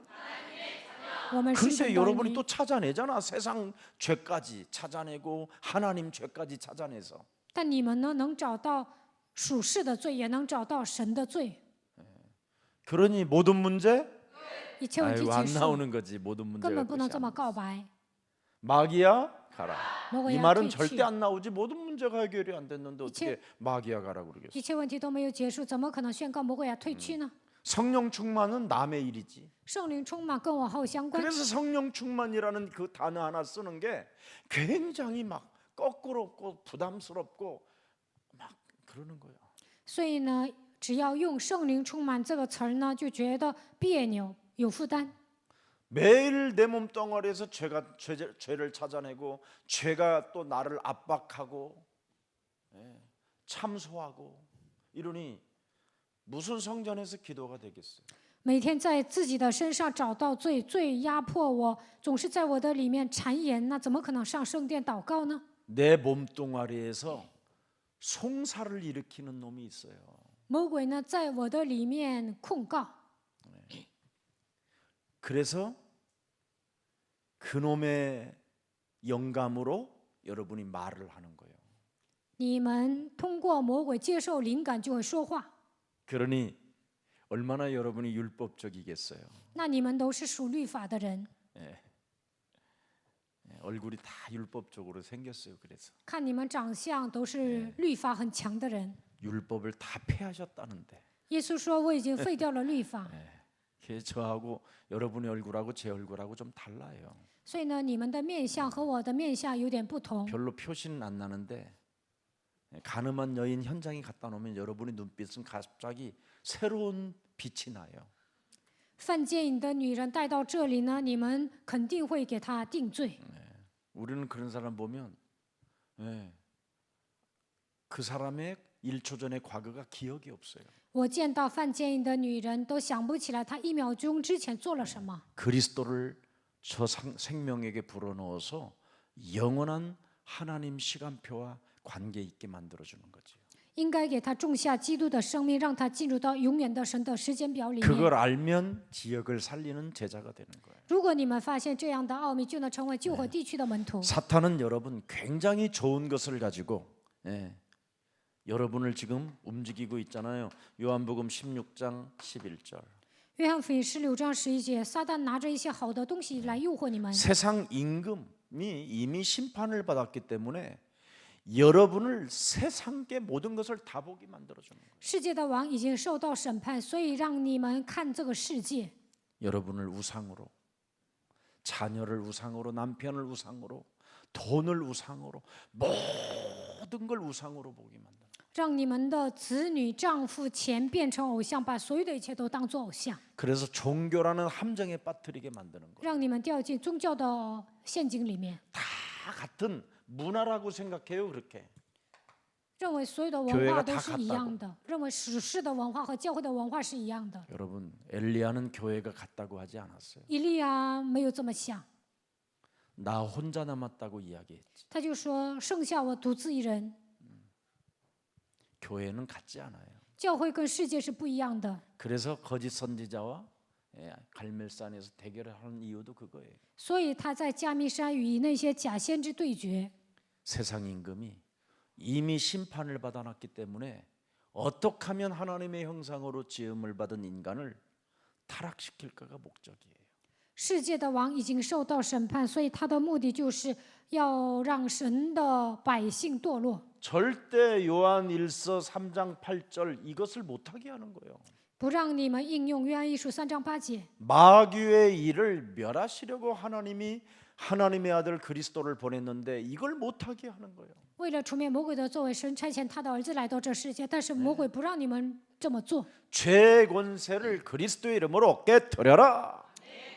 我们是神 근데 的 여러분이 儿 또 女。 찾아내잖아. 세상 죄까지 찾아내고 하나님 죄까지 찾아내서. 但你们呢，能找到属世的罪，也能找到神的罪， 그러니 모든 문제 一切问题 아이고 结 안 束， 나오는 거지. 모든 根 문제가 本不能 끝이 这 안 么 나. 告白。 마귀야 가라. 이 魔鬼要 말은 退 절대 去， 안 나오지. 모든 문제가 해결이 안 됐는데 어떻게 마귀야 가라고 그러겠어. 一切问题都没有结束，怎么可能宣告魔鬼要退去呢？ 성령 충만은 남의 일이지. 圣灵充满跟我毫无相关， 그래서 성령 충만이라는 그 단어 하나 쓰는 게 굉장히 막 거꾸롭고 부담스럽고 막 그러는 거야. 所以呢，只要用圣灵充满这个词儿呢，就觉得别扭，有负担。 매일 내 몸덩어리에서 죄를 찾아내고 죄가 또 나를 압박하고 참소하고 이러니 무슨 성전에서 기도가 되겠어요. 每天在自己的身上找到罪，罪压迫我，总是在我的里面谗言，那怎么可能上圣殿祷告呢？ 내 몸뚱아리에서 송사를 일으키는 놈이 있어요. 魔鬼呢，在我的里面控告， 그래서 그놈의 영감으로 여러분이 말을 하는 거예요. 你们通过魔鬼接受灵感就会说话， 그러니 얼마나 여러분이 율법적이겠어요. 那你们都是属律法的人， 얼굴이 다 율법적으로 생겼어요. 그래서 看你们长相都是律法很强的人。 율법을 다 폐하셨다는데 耶稣说：“我已经废掉了律法。” 그게 저하고 여러분의 얼굴하고 제 얼굴하고 좀 달라요. 所以呢，你们的面相和我的面相有点不同。 별로 표시는 안 나는데 가늠한 여인 현장에 갖다 놓으면 여러분의 눈빛은 갑자기 새로운 빛이 나요. 犯奸淫的女人带到这里呢，你们肯定会给她定罪。 우리는 그런 사람 보면 그 사람의 1초 전의 과거가 기억이 없어요. 我见到犯奸淫的女人，都想不起来她1秒钟之前做了什么。 그리스도를 저 생명에게 불어넣어서 영원한 하나님 시간표와 관계 있게 만들어주는 거죠. 应该给她种下基督的生命，让她进入到永远的神的时间表里面。 그걸 알면 지역을 살리는 제자가 되는 거예요. 如果你们发现这样的奥秘，就能成为救火地区的门徒。 사탄은 여러분 굉장히 좋은 것을 가지고 여러분을 지금 움직이고 있잖아요. 요한복음 16장 11절. 约翰福音16章11节，撒旦拿着一些好的东西来诱惑你们。 세상 임금이 이미 심판을 받았기 때문에 여러분을 세상의 모든 것을 다 보게 만들어 주는 거예요. 世界的王已经受到审判，所以让你们看这个世界。 여러분을 우상으로, 자녀를 우상으로, 남편을 우상으로, 돈을 우상으로, 모든 걸 우상으로 보게 만드는 거예요. 让你们的子女、丈夫、钱变成偶像，把所有的一切都当作偶像， 그래서 종교라는 함정에 빠뜨리게 만드는 거예요. 让你们掉进宗教的陷阱里面。 다 같은 문화라고 생각해요. 그렇게 认为所有的文 교회가 化 다 都是一样的，认为史诗的文化和教会的文化是一样的。 여러분, 엘리야는 교회가 같다고 하지 않았어요. 以利亚没有这么想， 나 혼자 남았다고 이야기했지. 他就说：“剩下我独自一人。 교회는 같지 않아요. ”教会跟世界是不一样的， 그래서 거짓 선지자와 갈멜산에서 대결을 하는 이유도 그거예요. 所以他在加密山与那些假先知对决。 세상 임금이 이미 심판을 받아놨기 때문에 어떻게 하면 하나님의 형상으로 지음을 받은 인간을 타락시킬까가 목적이에요. 世界的王已经受到审判，所以他的目的就是要让神的百姓堕落， 절대 요한 1서 3장 8절 이것을 못하게 하는 거예요. 不让你们应用约翰一书3章8节。 마귀의 일을 멸하시려고 하나님의 아들 그리스도를 보냈는데 이걸 못하게 하는 거예요. 为了除灭魔鬼的作为，神差遣他的儿子来到这世界，但是魔鬼不让你们这么做， 죄의 권세를 그리스도의 이름으로 깨뜨려라.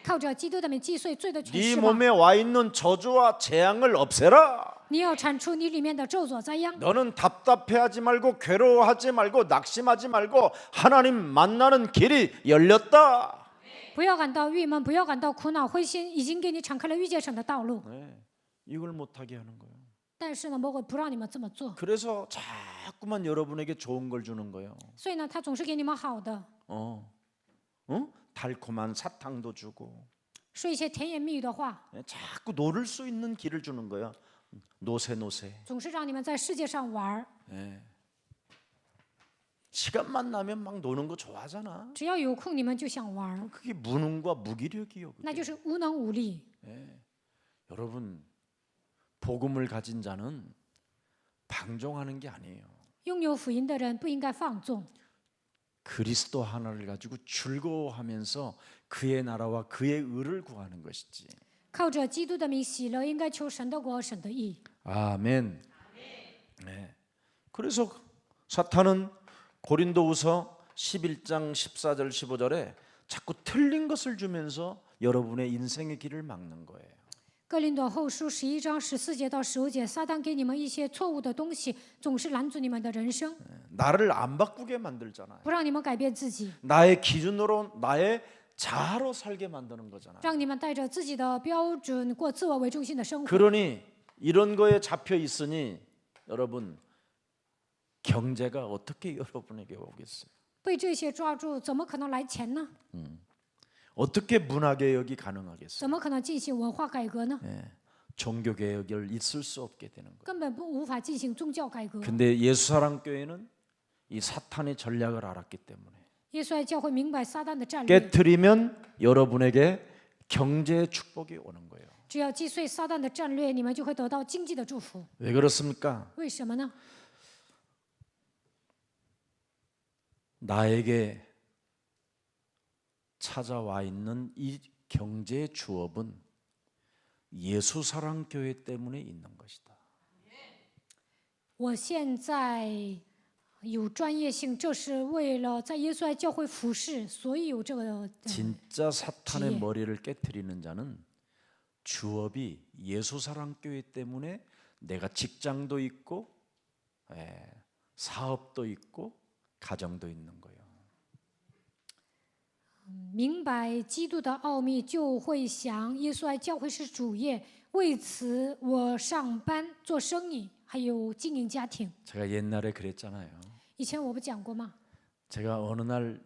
靠着基督的名击碎罪的权 네 势吧。 몸에 와 있는 저주와 재앙을 없애라. 你要铲除你里面的咒诅灾殃， 너는 답답해하지 말고 괴로워하지 말고 낙심하지 말고 하나님 만나는 길이 열렸다. 不要感到郁闷，不要感到苦恼灰心，已经给你敞开了遇见神的道路。 네, 이걸 못하게 하는 거예요. 但是呢，魔鬼不让你们这么做， 그래서 자꾸만 여러분에게 좋은 걸 주는 거예요. 所以呢，他总是给你们好的， 달콤한 사탕도 주고 说一些甜言蜜语的话， 자꾸 노를 수 있는 길을 주는 거예요. 노세 总是让你们在世界上玩儿。 시간만 나면 막 노는 거 좋아하잖아. 只要有空，你们就想玩儿， 그게 무능과 무기력이요. 那 그게. 就是无能无力。 여러분 복음을 가진 자는 방종하는 게 아니에요. 拥有福音的人不应该放纵， 그리스도 하나를 가지고 즐거워하면서 그의 나라와 그의 의를 구하는 것이지. 靠着基督的名喜乐，应该求神的国、神的义。 아멘. 네. 그래서 사탄은 고린도후서 11장 14절 15절에 자꾸 틀린 것을 주면서 여러분의 인생의 길을 막는 거예요. 哥林多后书11章14节到15节，撒旦给你们一些错误的东西，总是拦阻你们的人生， 나를 안 바꾸게 만들잖아요. 不让你们改变自己， 나의 기준으로 나의 자아로 살게 만드는 거잖아요. 让你们带着自己的标准过自我为中心的生活。 그러니 이런 거에 잡혀 있으니 여러분 경제가 어떻게 여러분에게 오겠어요? 被这些抓住，怎么可能来钱呢？ 어떻게 문화 개혁이 가능하겠어요? 怎么可能进行文化改革呢？ 종교 개혁을 있을 수 없게 되는 거예요. 根本无法进行宗教改革。 근데 예수사랑교회는 이 사탄의 전략을 알았기 때문에 耶稣爱教会明白撒旦的战略， 깨트리면 여러분에게 경제의 축복이 오는 거예요. 只要击碎撒旦的战略，你们就会得到经济的祝福。 왜 그렇습니까? 为什么呢？ 나에게 찾아와 있는 이 경제의 주업은 예수사랑교회 때문에 있는 것이다. 我现在有专业性，这是为了在耶稣爱教会服侍，所以有这个。 진짜 사탄의 지혜. 머리를 깨트리는 자는 주업이 예수사랑교회 때문에 내가 직장도 있고 사업도 있고 가정도 있는 거예요. 明白基督的奥秘，就会想耶稣爱教会是主业，为此我上班做生意，还有经营家庭。 제가 옛날에 그랬잖아요. 以前我不讲过吗？ 제가 어느 날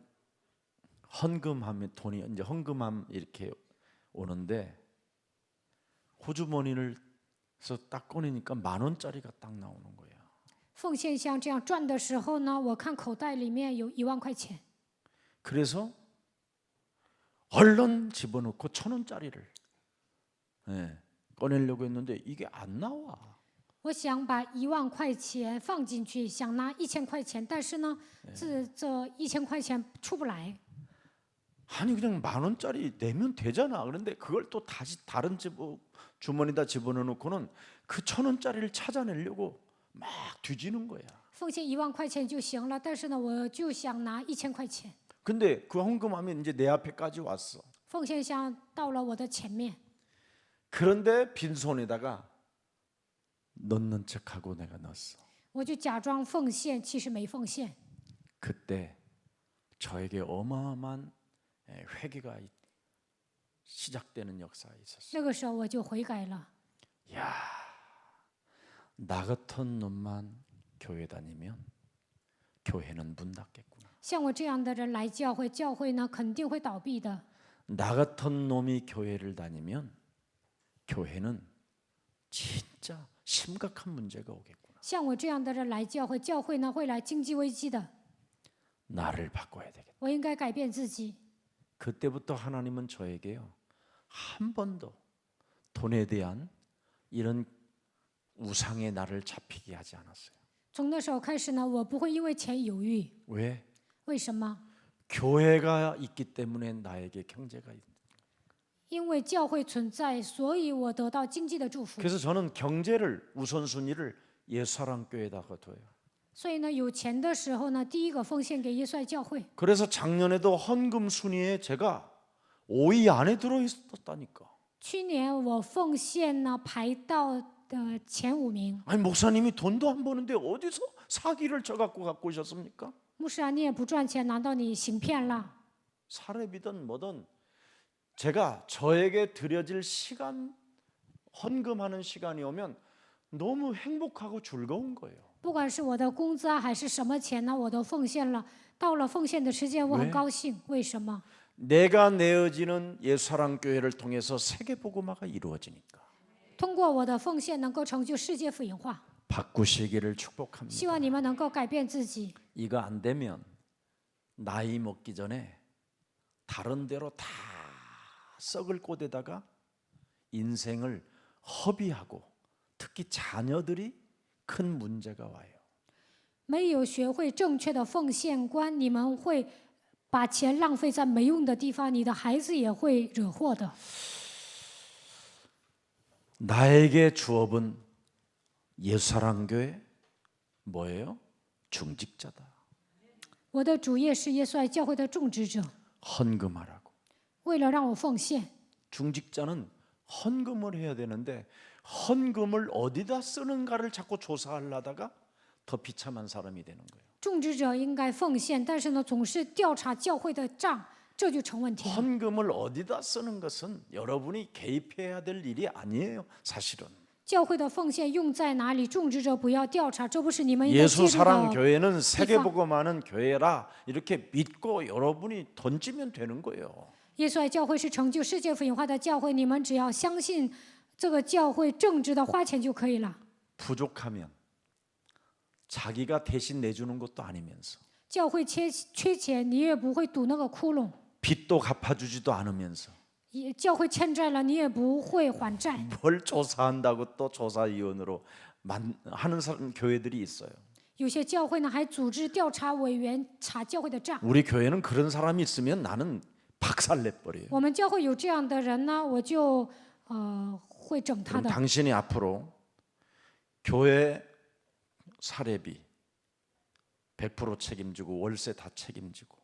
헌금하면 돈이 이제 헌금함 이렇게 오는데 호주머니를 서 딱 꺼내니까 10,000원짜리가 딱 나오는 거예요. 奉献箱这样赚的时候呢，我看口袋里面有1万块钱， 그래서 얼른 집어넣고 1,000원짜리를 꺼내려고 했는데 이게 안 나와. 我想把1万块钱放进去，想拿1000块钱，但是呢，这1000块钱出不来。 아니 그냥 10,000원짜리 내면 되잖아. 그런데 그걸 또 다시 다른 주머니에다 집어넣고는 그 1,000원짜리를 찾아내려고 막 뒤지는 거야. 奉献1万块钱就行了，但是呢，我就想拿1000块钱。 근데 그 헌금하면 이제 내 앞에까지 왔어. 奉献箱到了我的前面， 그런데 빈손에다가 넣는 척하고 내가 넣었어. 我就假装奉献，其实没奉献。 그때 저에게 어마어마한 회개가 시작되는 역사가 있었어요. 那个时候我就悔改了。 야, 나 같은 놈만 교회 다니면 교회는 문 닫겠구나. 像我这样的人来教会，教会呢肯定会倒闭的。 나 같은 놈이 교회를 다니면 교회는 진짜 심각한 문제가 오겠구나. 像我这样的人来教会，教会呢会来经济危机的。 나를 바꿔야 되겠다. 我应该改变自己。 그때부터 하나님은 저에게요 한 번도 돈에 대한 이런 우상의 나를 잡히게 하지 않았어요. 从那时候开始呢，我不会因为钱犹豫。 왜? 为什么？ 교회가 있기 때문에 나에게 경제가 있다. 因为教会存在，所以我得到经济的祝福。 그래서 저는 경제를 우선순위를 예수사랑교회에다가 둬요. 所以呢，有钱的时候呢，第一个奉献给耶稣爱教会。 그래서 작년에도 헌금 순위에 제가 5위 안에 들어 있었다니까. 去年我奉献呢排到前5名。 아니 목사님이 돈도 안 버는데 어디서 사기를 갖고 오셨습니까? 牧师啊，你也不赚钱，难道你行骗了？ 사례비든 뭐든 제가 저에게 드려질 시간 헌금하는 시간이 오면 너무 행복하고 즐거운 거예요. 不管是我的工资啊，还是什么钱呢，我都奉献了。到了奉献的时间，我很高兴。为什么？ 내가 내어지는 예수사랑교회를 통해서 세계복음화가 이루어지니까. 通过我的奉献，能够成就世界福音化。 바꾸시기를 希 축복합니다. 望你们能够改变自己。 이거 안 되면 나이 먹기 전에 다른 데로 다 썩을 곳에다가 인생을 허비하고 특히 자녀들이 큰 문제가 와요. 没有学会正确的奉献观，你们会把钱浪费在没用的地方，你的孩子也会惹祸的。 나에게 주업은 예수사랑교회 뭐예요? 중직자다. 我的主业是耶稣爱教会的种植者， 헌금하라고. 为了让我奉献， 중직자는 헌금을 해야 되는데 헌금을 어디다 쓰는가를 자꾸 조사하려다가 더 비참한 사람이 되는 거예요. 种植者应该奉献，但是呢，总是调查教会的账，这就成问题了。 헌금을 어디다 쓰는 것은 여러분이 개입해야 될 일이 아니에요. 사실은. 教会的奉献用在哪里，种植者不要调查，这不是你们应该介入 예수사랑 的。 교회는 세계복음하는 교회라 이렇게 믿고 여러분이 던지면 되는 거예요. 耶稣爱教会是成就世界福音化的教会，你们只要相信这个教会正直的花钱就可以了。 부족하면 자기가 대신 내주는 것도 아니면서 教会缺钱，你也不会堵那个窟窿； 빚도 갚아주지도 않으면서 教会欠债了，你也不会还债。 뭘 조사한다고 또 조사위원으로 하는 교회들이 있어요. 有些教会呢还组织调查委员查教会的账。 우리 교회는 그런 사람이 있으면 나는 박살내버려요. 我们教会有这样的人呢，我就会整他 그럼 的。 당신이 앞으로 교회 사례비 100% 책임지고 월세 다 책임지고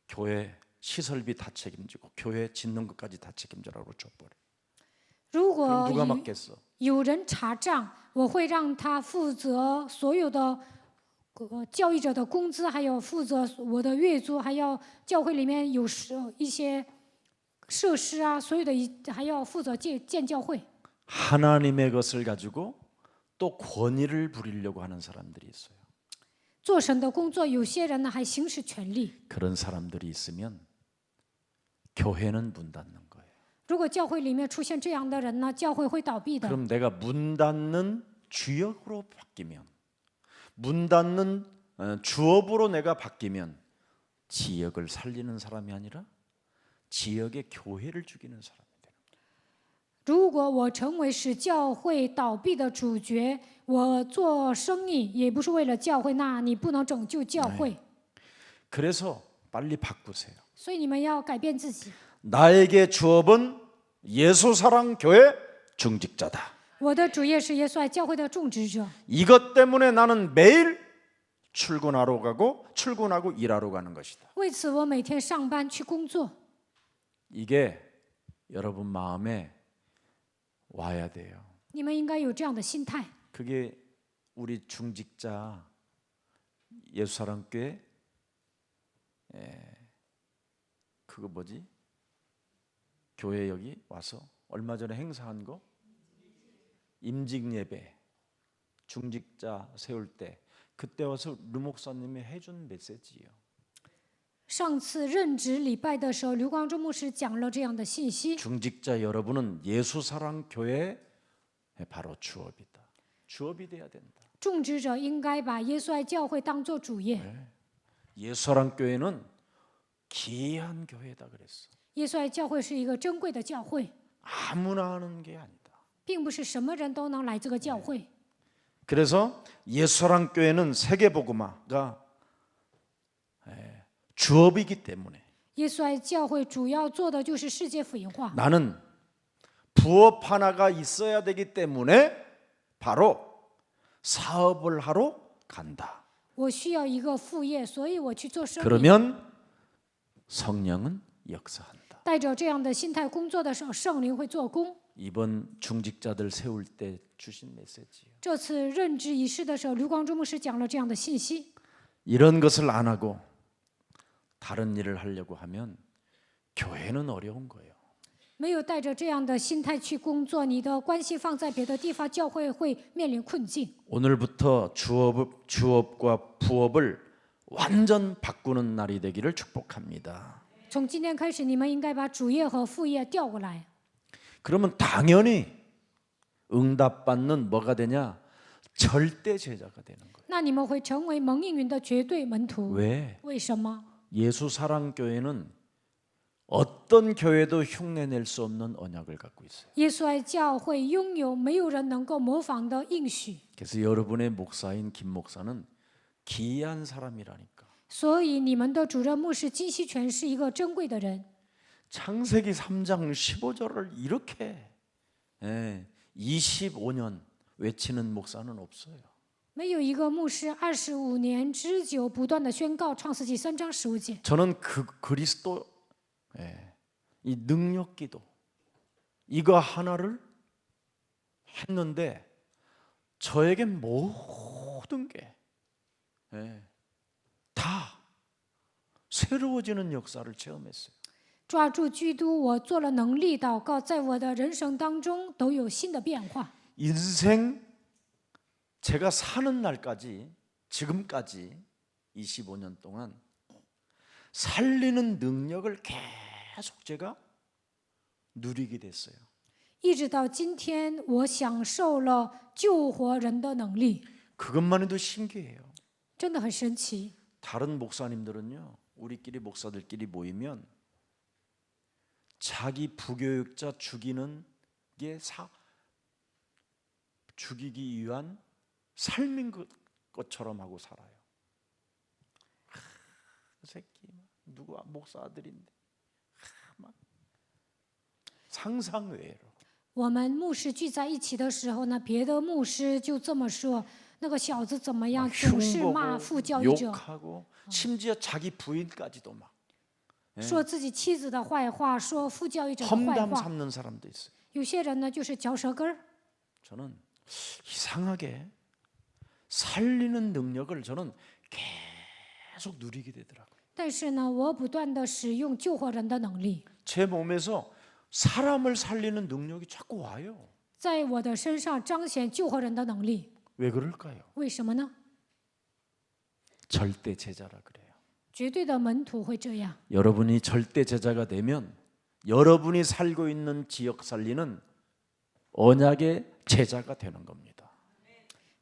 교회 시설비 다 책임지고 교회 짓는 것까지 다 책임져라고 줘버려. 如 그럼 果 누가 맡겠어? 有人查账，我会让他负责所有的教育者的工资，还有负责我的月租，还要教会里面有一些设施啊，所有的还要负责建教会。 하나님의 것을 가지고 또 권위를 부리려고 하는 사람들이 있어요. 做神的工作，有些人呢还行使权力。 그런 사람들이 있으면 교회는 문 닫는 거예요. 如果教会里面出现这样的人呢，教会会倒闭的。 그럼 내가 문 닫는 주역으로 바뀌면 문 닫는 주업으로 내가 바뀌면 지역을 살리는 사람이 아니라 지역의 교회를 죽이는 사람이 돼요. 如果我成为使教会倒闭的主角，我做生意也不是为了教会，那你不能拯救教会。 그래서 빨리 바꾸세요. 所以你们要改变自己。 나에게 주업은 예수사랑 교회 중직자다. 我的主业是耶稣爱教会的种植者， 이것 때문에 나는 매일 출근하고 일하러 가는 것이다. 为此我每天上班去工作。 이게 여러분 마음에 와야 돼요. 你们应该有这样的心态。 그게 우리 중직자 예수사랑교회 그거 뭐지? 교회 여기 와서 얼마 전에 행사한 거 임직 예배 중직자 세울 때 그때 와서 루 목사님이 해준 메시지예요. 上次任职礼拜的时候，刘光忠牧师讲了这样的信息。 중직자 여러분은 예수사랑교회 바로 주업이다. 주업이 돼야 된다. 种植者应该把耶稣爱教会当作主业。 예수사랑교회는 귀한 교회다 그랬어. 耶稣爱教会是一个珍贵的教会， 아무나 하는 게 아니다. 并不是什么人都能来这个教会。 그래서 예수사랑교회는 세계복음화가 주업이기 때문에 耶稣爱教会主要做的就是世界福音化。 나는 부업 하나가 있어야 되기 때문에 바로 사업을 하러 간다. 我需要一个副业，所以我去做生意。 그러면 성령은 역사한다. 带着这样的心态工作的时候，圣灵会做工。 이번 중직자들 세울 때 주신 메시지예요. 这次任职仪式的时候，刘光忠牧师讲了这样的信息。 이런 것을 안 하고 다른 일을 하려고 하면 교회는 어려운 거예요. 没有带着这样的心态去工作，你的关系放在别的地方，教会会面临困境。 오늘부터 주업과 부업을 완전 바꾸는 날이 되기를 축복합니다. 从今天开始，你们应该把主业和副业调过来。 그러면 당연히 응답받는 뭐가 되냐? 절대 제자가 되는 거예요. 那你们会成为蒙应允的绝对门徒。 왜? 为什么？ 예수사랑교회는 어떤 교회도 흉내낼 수 없는 언약을 갖고 있어요. 耶稣爱教会拥有没有人能够模仿的应许， 그래서 여러분의 목사인 김 목사는 귀한 사람이라니까. 所以你们的主任牧师金锡全是一个珍贵的人。 창세기 3장 15절을 이렇게 25년 외치는 목사는 없어요. 没有一个牧师25年之久不断的宣告创世纪3章15节。 저는 그 그리스도 이 능력기도 이거 하나를 했는데 저에게 모든 게 다 새로워지는 역사를 체험했어요. 抓住基督，我做了能力祷告，在我的人生当中都有新的变化。 인생 제가 사는 날까지 지금까지 25년 동안 살리는 능력을 계속 제가 누리게 됐어요. 一直到今天，我享受了救活人的能力， 그것만 해도 신기해요. 真的很神奇。 다른 목사님들은요, 우리끼리 목사들끼리 모이면 자기 부교육자 죽이는 게 죽이기 위한 삶인 것처럼 하고 살아요. 그 새끼 누구 목사 아들인데 막 상상외로. 我们牧师聚在一起的时候呢，别的牧师就这么说：“那个小子怎么样，总是骂副教育者， 욕하고 심지어 자기 부인까지도 막 说自己妻子的坏话，说副教育者的坏 험담 话。 삼는 사람도 있어요. 有些人呢，就是嚼舌根儿。 저는 이상하게 살리는 능력을 저는 계속 누리게 되더라고요. 但是呢，我不断的使用救活人的能力， 제 몸에서 사람을 살리는 능력이 자꾸 와요. 在我的身上彰显救活人的能力。 왜 그럴까요? 为什么呢？ 절대 제자라 그래요. 绝对的门徒会这样。 여러분이 절대 제자가 되면 여러분이 살고 있는 지역 살리는 언약의 제자가 되는 겁니다.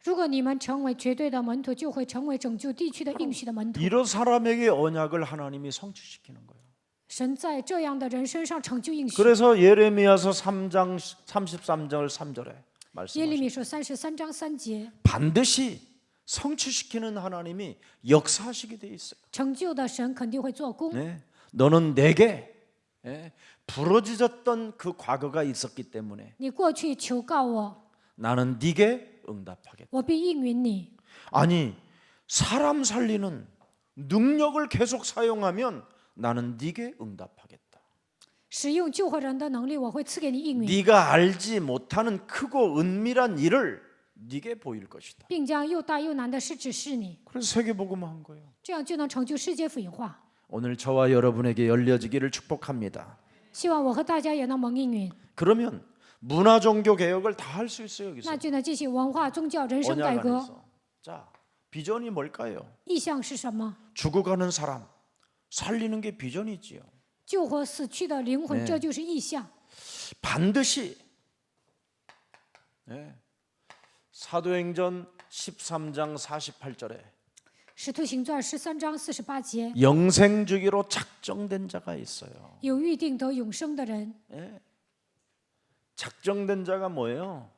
如果你们成为绝对的门徒，就会成为拯救地区的应许的门徒。 이런 사람에게 언약을 하나님이 성취시키는 거예요. 神在这样的人身上成就应许。 그래서 예레미야서 3장 33절 3절에 耶利 말씀하셨어요. 米书33章3节， 반드시 성취시키는 하나님이 역사하시게 돼 있어요. 成就的神肯定会做工。 네. 너는 내게 부러지셨던 그 과거가 있었기 때문에 你过去求告我， 나는 네게 응답하겠다. 我必应允你。 아니 사람 살리는 능력을 계속 사용하면 나는 네게 응답하겠다. 使用救活人的能力，我会赐给你应允。 네가 알지 못하는 크고 은밀한 일을 네게 보일 것이다. 并将又大又难的事指示你， 그래서 세계복음화한 거예요. 这样就能成就世界福音化。 오늘 저와 여러분에게 열려지기를 축복합니다. 希望我和大家也能蒙应允， 그러면 문화 종교 개혁을 다 할 수 있어요. 여기서 那就能进行文化、宗教、人生改 언약 革。 안에서. 자, 비전이 뭘까요? 意向是什么？ 죽어가는 사람 살리는 게 비전이지요. 救活死去的灵魂，这就是意向。 반드시 네. 사도행전 13장 48절에 使徒行传13章48节， 영생주기로 작정된 자가 있어요. 有预定得永生的人。 네. 작정된 자가 뭐예요?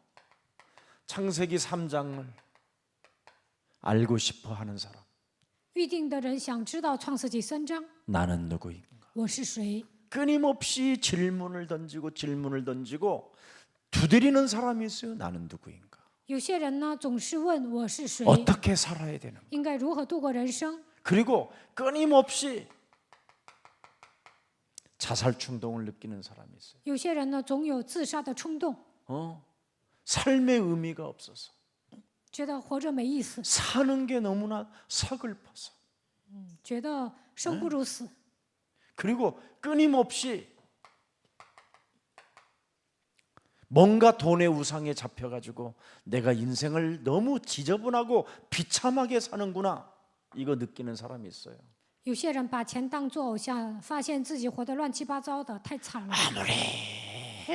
창세기 3장을 알고 싶어 하는 사람. 预定的人想知道创世纪3章 나는 누구인가? 我是谁， 끊임없이 질문을 던지고 두드리는 사람이 있어요. 나는 누구인가? 有些人呢总是问我是谁， 어떻게 살아야 되는가? 应该如何度过人生。 그리고 끊임없이 자살 충동을 느끼는 사람이 있어요. 有些人呢总有自杀的冲动， 삶의 의미가 없어서 觉得活着没意思， 사는 게 너무나 서글퍼서 觉得生不如死， 그리고 끊임없이 뭔가 돈의 우상에 잡혀가지고 내가 인생을 너무 지저분하고 비참하게 사는구나 이거 느끼는 사람이 있어요. 有些人把钱当作偶像，发现自己活得乱七八糟的，太惨了。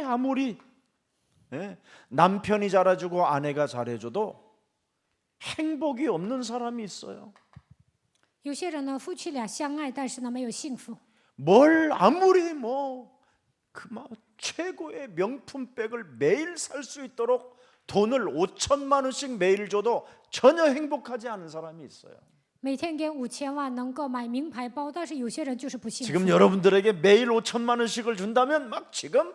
아무리 예, 남편이 잘해주고 아내가 잘해줘도 행복이 없는 사람이 있어요. 有些人呢夫妻俩相爱，但是呢没有幸福。 뭘 아무리 그막 최고의 명품백을 매일 살 수 있도록 돈을 5천만 원씩 매일 줘도 전혀 행복하지 않은 사람이 있어요. 每天给5000万能够买名牌包，但是有些人就是不幸 지금 福。 여러분들에게 매일 5천만 원씩을 준다면 막 지금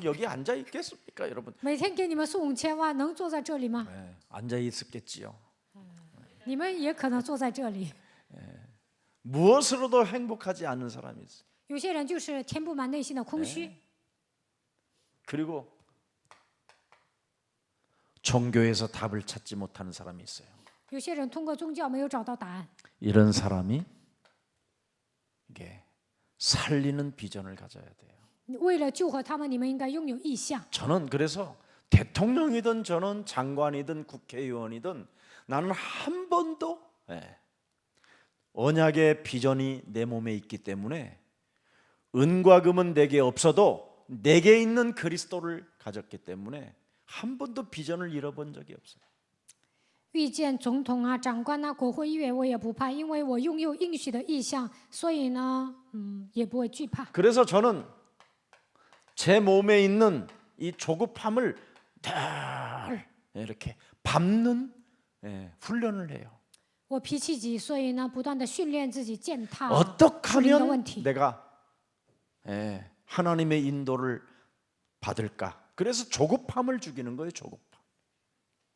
여기 앉아 있겠습니까, 여러분? 每天给你们送5000万，能坐在这里吗？ 네, 앉아 있었겠지요. 你们也可能坐在这里。 무엇으로도 행복하지 않은 사람이 있어요. 有些人就是填不满内心的空虚， 그리고 종교에서 답을 찾지 못하는 사람이 있어요. 有些人通过宗教没有找到答案。 이런 사람이 이게 살리는 비전을 가져야 돼요. 为了救活他们，你们应该拥有意向。 저는 그래서 대통령이든 저는 장관이든 국회의원이든 나는 한 번도 언약의 비전이 내 몸에 있기 때문에 은과 금은 내게 없어도 내게 있는 그리스도를 가졌기 때문에 한 번도 비전을 잃어본 적이 없어요. 遇见总统啊、长官啊、国会议员，我也不怕，因为我拥有应许的意向，所以呢，也不会惧怕。 그래서 저는 제 몸에 있는 이 조급함을 늘 이렇게 밟는 훈련을 해요. 我脾气急，所以呢，不断的训练自己践踏 어떻게 属灵的问 하면 题。 내가 하나님의 인도를 받을까? 그래서 조급함을 죽이는 거예요. 조급함.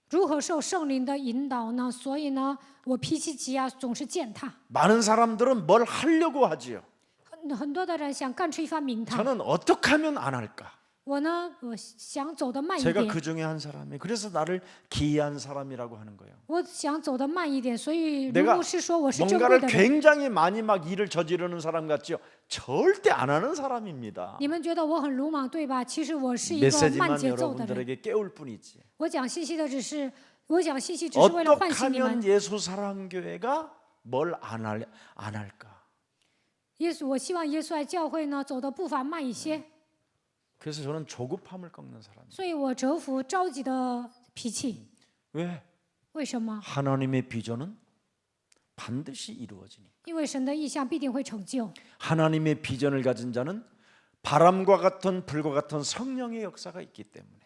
如何受圣灵的引导呢？所以呢，我脾气急啊，总是践踏。 많은 사람들은 뭘 하려고 하지요. 很多的人想干出一番名堂， 저는 어떻게 하면 안 할까? 我呢，我想走得慢一 제가 点， 그 중에 한 사람이 그래서 나를 기이한 사람이라고 하는 거예요. 我想走得慢一点，所以卢 내가 牧师说我是珍贵 뭔가를 的人。 굉장히 많이 막 일을 저지르는 사람 같지요? 절대 안 하는 사람입니다. 你们觉得我很鲁莽对吧？其实我是一个慢 메시지만 节奏的人。 여러분들에게 깨울 뿐이지. 我讲信息的只是，我讲信息只是为了 어떻게 唤醒你们 하면 。 예수 사랑교회가 뭘 안 할까? 耶稣，我希望耶稣爱教会呢走的步伐慢一些， 그래서 저는 조급함을 꺾는 사람이에요. 所以我折服着急的脾气。 왜? 为什么？ 하나님의 비전은 반드시 이루어지니. 因为神的意向必定会成就。 하나님의 비전을 가진 자는 바람과 같은 불과 같은 성령의 역사가 있기 때문에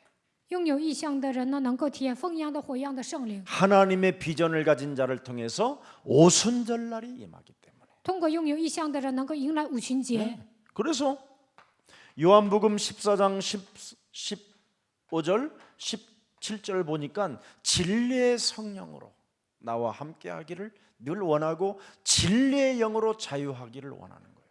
拥有意向的人呢，能够体验风一样的火一样的圣灵。 하나님의 비전을 가진 자를 통해서 오순절날이 임하기 때문에 通过拥有意向的人，能够迎来五旬节。 그래서 요한복음 14장 15절 17절 보니까 진리의 성령으로 나와 함께하기를 늘 원하고 진리의 영으로 자유하기를 원하는 거예요.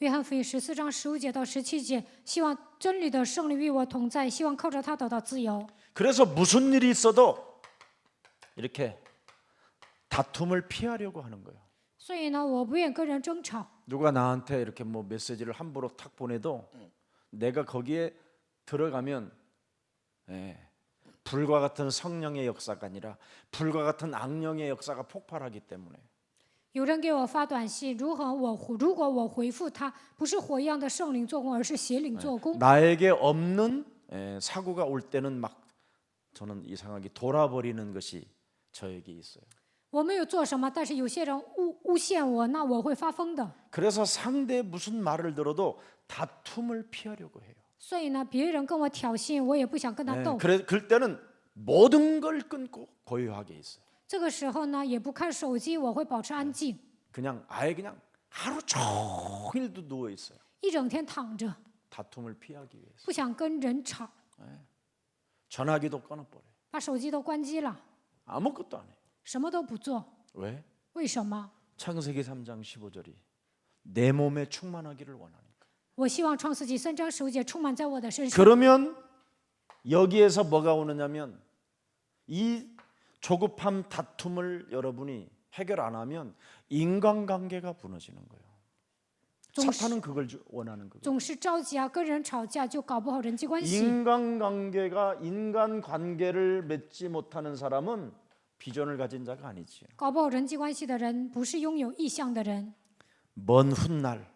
约翰福音14章15节到17节，希望真理的胜利与我同在，希望靠着它得到自由。 그래서 무슨 일이 있어도 이렇게 다툼을 피하려고 하는 거예요. 所以呢，我不愿跟人争吵。 누가 나한테 이렇게 뭐 메시지를 함부로 탁 보내도 내가 거기에 들어가면 불과 같은 성령의 역사가 아니라 불과 같은 악령의 역사가 폭발하기 때문에 有人给我发短信，如果我回复他，不是火一样的圣灵做工，而是邪灵做工。 나에게 없는 사고가 올 때는 막 저는 이상하게 돌아버리는 것이 저에게 있어요. 我没有做什么，但是有些人诬陷我，那我会发疯的。 그래서 상대 무슨 말을 들어도 다툼을 피하려고 해요. 所以呢，别人跟我挑衅，我也不想跟他斗。 그럴 때는 모든 걸 끊고 고요하게 있어요. 这个时候呢，也不看手机，我会保持安静， 그냥 아예 그냥 하루 종일도 누워 있어요. 一整天躺着， 다툼을 피하기 위해서. 不想跟人吵， 전화기도 끊어버려요. 把手机都关机了， 아무것도 안 해요. 什么都不做。 왜? 为什么？ 창세기 3장 15절이 내 몸에 충만하기를 원하니까. 我希望创世纪3章15节充满在我的身上。 그러면 여기에서 뭐가 오느냐면 이 조급함 다툼을 여러분이 해결 안 하면 인간관계가 무너지는 거예요. 사탄은 그걸 원하는 거예요. 总是着急啊，跟人吵架就搞不好人际关系。 인간관계를 맺지 못하는 사람은 비전을 가진 자가 아니지요. 搞不好人际关系的人不是拥有意向的人。 먼 훗날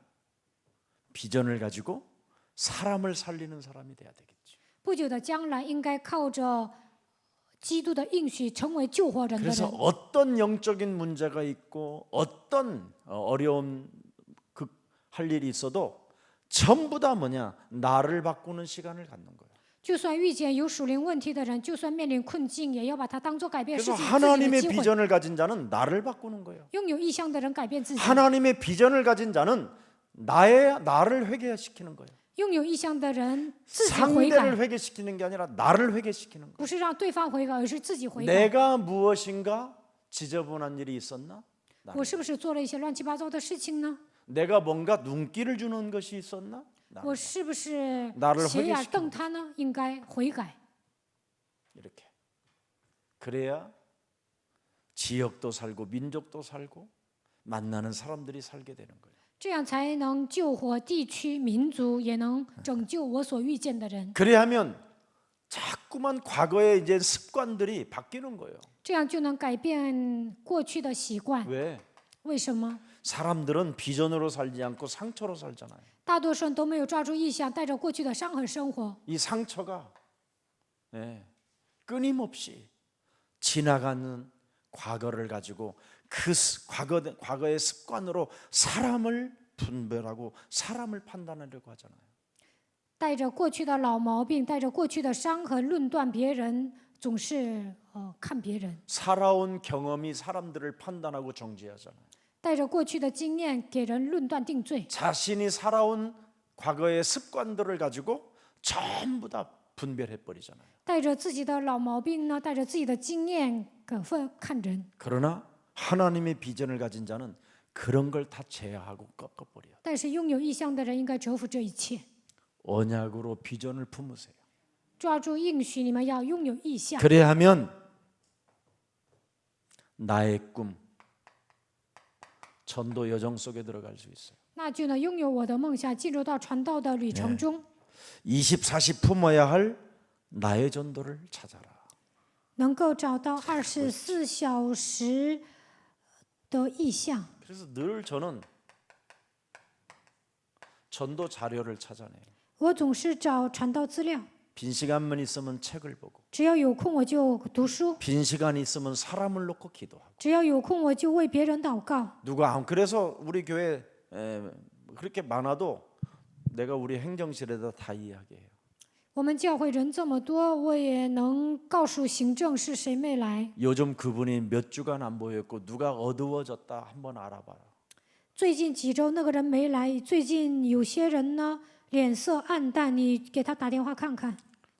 비전을 가지고 사람을 살리는 사람이 돼야 되겠죠. 不久的将来，应该靠着基督的应许，成为救活人的 그래서 人。 어떤 영적인 문제가 있고 어떤 어려운 할 일이 있어도 전부 다 뭐냐 나를 바꾸는 시간을 갖는 거예요. 就算遇见有属灵问题的人，就算面临困境，也要把它当作改变事 그래서 情自己的 하나님의 机会。 비전을 가진 자는 나를 바꾸는 거예요. 拥有意向的人改变自己， 하나님의 비전을 가진 자는 나를 회개시키는 거예요. 拥有意向的人自己悔改， 상대를 회개시키는 게 아니라 나를 회개시키는 거예요. 不是让对方悔改，而是自己悔改。 내가 무엇인가 지저분한 일이 있었나? 我是不是做了一些乱七八糟的事情呢？ 내가 뭔가 눈길을 주는 것이 있었나? 我是不是 나를 斜眼 회개시키는 瞪他呢？应该悔改， 이렇게. 그래야 지역도 살고 민족도 살고 만나는 사람들이 살게 되는 거예요. 这样才能救活地区、民族，也能拯救我所遇见的人。 그래야 하면 자꾸만 과거의 이제 습관들이 바뀌는 거예요. 这样就能改变过去的习惯。 왜? 为什么？ 사람들은 비전으로 살지 않고 상처로 살잖아요. 大多数人都没有抓住意向，带着过去的伤痕生活。 이 상처가 끊임없이 지나가는 과거를 가지고 그 과거의 습관으로 사람을 분별하고 사람을 판단하려고 하잖아요. 带着过去的老毛病，带着过去的伤痕论断别人，总是看别人， 살아온 경험이 사람들을 판단하고 정죄하잖아요. 带着过去的经验给人论断定罪， 자신이 살아온 과거의 습관들을 가지고 전부 다 분별해 버리잖아요. 带着自己的老毛病呢，带着自己的经验看人。 그러나 하나님의 비전을 가진 자는 그런 걸 다 제어하고 꺾어버려요. 但是拥有意向的人应该折服这一切， 언약으로 비전을 품으세요. 抓住应许，你们要拥有意向， 그래야 하면 나의 꿈 전도 여정 속에 들어갈 수 있어요. 那就能拥有我的梦想，进入到传道的旅程中， 24시 품어야 할 나의 전도를 찾아라. 能够找到24小时的意向。 그래서 늘 저는 전도 자료를 찾아내요. 我总是找传道资料， 빈 시간만 있으면 책을 보고 只要有空我就读书， 빈 시간이 있으면 사람을 놓고 기도하고 只要有空我就为别人祷告。 그래서 우리 교회 그렇게 많아도 내가 우리 행정실에다 다 이야기해요. 我们教会人这么多，我也能告诉行政是谁没来。 요즘 그분이 몇 주간 안 보였고 누가 어두워졌다 한번 알아봐라. 最近几周那个人没来，最近有些人呢脸色暗淡，你给他打电话看看。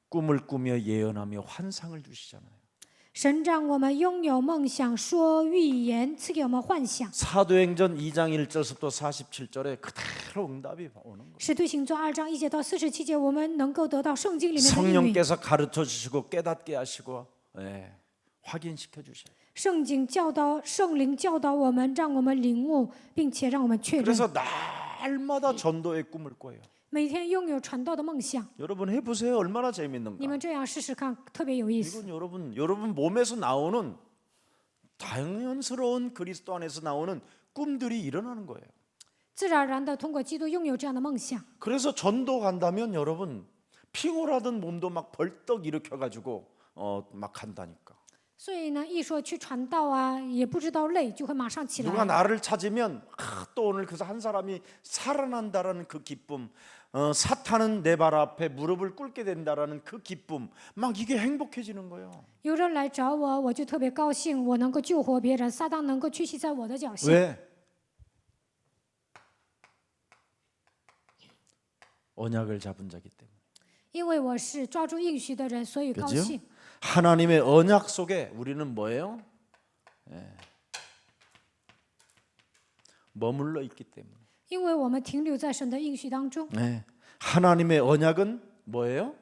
꿈을 꾸며 예언하며 환상을 주시잖아요. 神让我们拥有梦想，说预言，赐给我们幻想。 사도행전 2장 1절부터 47절에 그대로 응답이 오는 거예요. 使徒行传2章1节到47节，我们能够得到圣经里面的应允。 성령께서 가르쳐 주시고 깨닫게 하시고 확인시켜 주셔요. 圣经教导，圣灵教导我们，让我们领悟，并且让我们确认。 그래서 날마다 전도의 꿈을 꿔요. 每天拥有传道的梦想。 여러분 해보세요. 얼마나 你 재밌는가. 们这样试试看，特别有意思。 이건 여러분 몸에서 나오는 자연스러운 그리스도 안에서 나오는 꿈들이 일어나는 거예요. 自然而然的通过基督拥有这样的梦想。 그래서 전도 간다면 여러분 피곤하던 몸도 막 벌떡 일으켜 가지고 막 한다니까. 所以呢，一说去传道啊，也不知道累，就会马上起 누가 来。 나를 찾으면 또 오늘 그래서 한 사람이 살아난다라는 그 기쁨, 사탄은 내 발 앞에 무릎을 꿇게 된다라는 그 기쁨, 막 이게 행복해지는 거예요. 有人来找我，我就特别高兴，我能够救活别人，撒旦能够屈膝在我的脚下。 왜? 언약을 잡은 자기 때문에. 因为我是抓住应许的人，所以高 그죠? 兴。 하나님의 언약 속에 우리는 뭐예요? 머물러 있기 때문에. 因为我们停留在神的应许当中， 하나님의 언약은 뭐예요?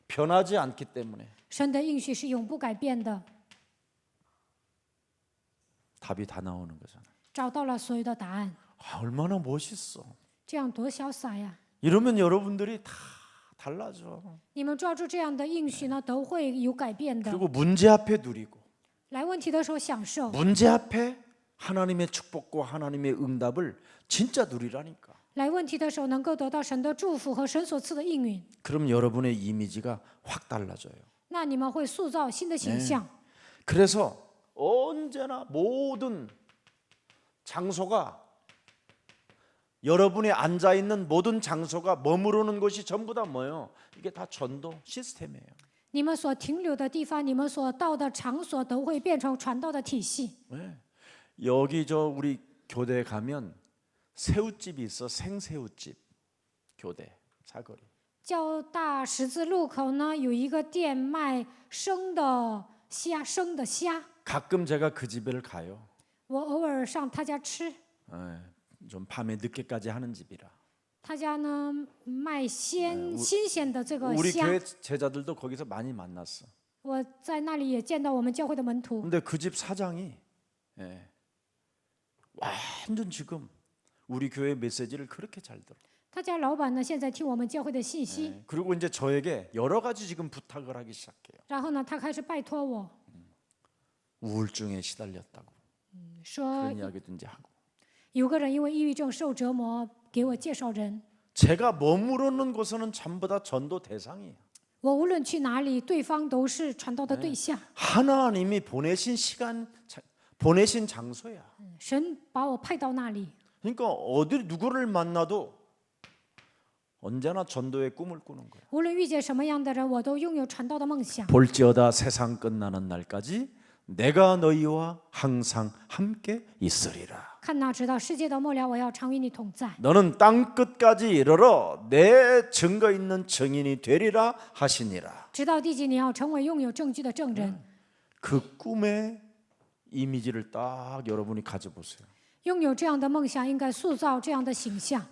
변하지 않기 때문에. 神的应许是永不改变的。 답이 다 나오는 거잖아요. 找到了所有的答案， 얼마나 멋있어. 这样多潇洒呀！ 이러면 여러분들이 다 달라져. 你们抓住这样的应许呢，都会有改变的。 그리고 문제 앞에 누리고 来问题的时候享受， 문제 앞에 하나님의 축복과 하나님의 응답을 진짜 누리라니까. 来问题的时候能够得到神的祝福和神所赐的应允， 그럼 여러분의 이미지가 확 달라져요. 那你们会塑造新的形象。 그래서 언제나 모든 장소가 여러분이 앉아 있는 모든 장소가 머무르는 곳이 전부 다 뭐예요? 이게 다 전도 시스템이에요. 你们所停留的地方，你们所到的场所，都会变成传道的体系。 네. 여기 저 우리 교대 가면 새우집이 있어. 생새우집. 교대 사거리. 交大十字路口呢，有一个店卖生的虾，生的虾。 가끔 제가 그 집을 가요. 我偶尔上他家吃， 좀 밤에 늦게까지 하는 집이라. 他家呢卖新鲜的这个 우리 虾。 교회 제자들도 거기서 많이 만났어. 我在那里也见到我们教会的门徒， 근데 그 집 사장이 완전 지금 우리 교회 메시지를 그렇게 잘 들어. 他家老板呢现在听我们教会的信息， 그리고 이제 저에게 여러 가지 지금 부탁을 하기 시작해요. 然后呢他开始拜托我 우울증에 시달렸다고 说 그런 이야기도 이제 하고. 有个人因为抑郁症受折磨，给我介绍人。 제가 머무르는 곳은 전부 다 전도 대상이에요. 我无论去哪里，对方都是传道的对象。 하나님이 보내신 시간, 보내신 장소야. 神把我派到那里， 그러니까 어디 누구를 만나도 언제나 전도의 꿈을 꾸는 거야. 无论遇见什么样的人，我都拥有传道的梦想。 볼지어다 세상 끝나는 날까지 내가 너희와 항상 함께 있으리라. 看那直到世界的末了，我要常与你同在。 너는 땅 끝까지 이르러 내 증거 있는 증인이 되리라 하시니라. 直到地极，你要成为拥有证据的证人。 그 꿈의 이미지를 딱 여러분이 가져보세요. 拥有这样的梦想，应该塑造这样的形象。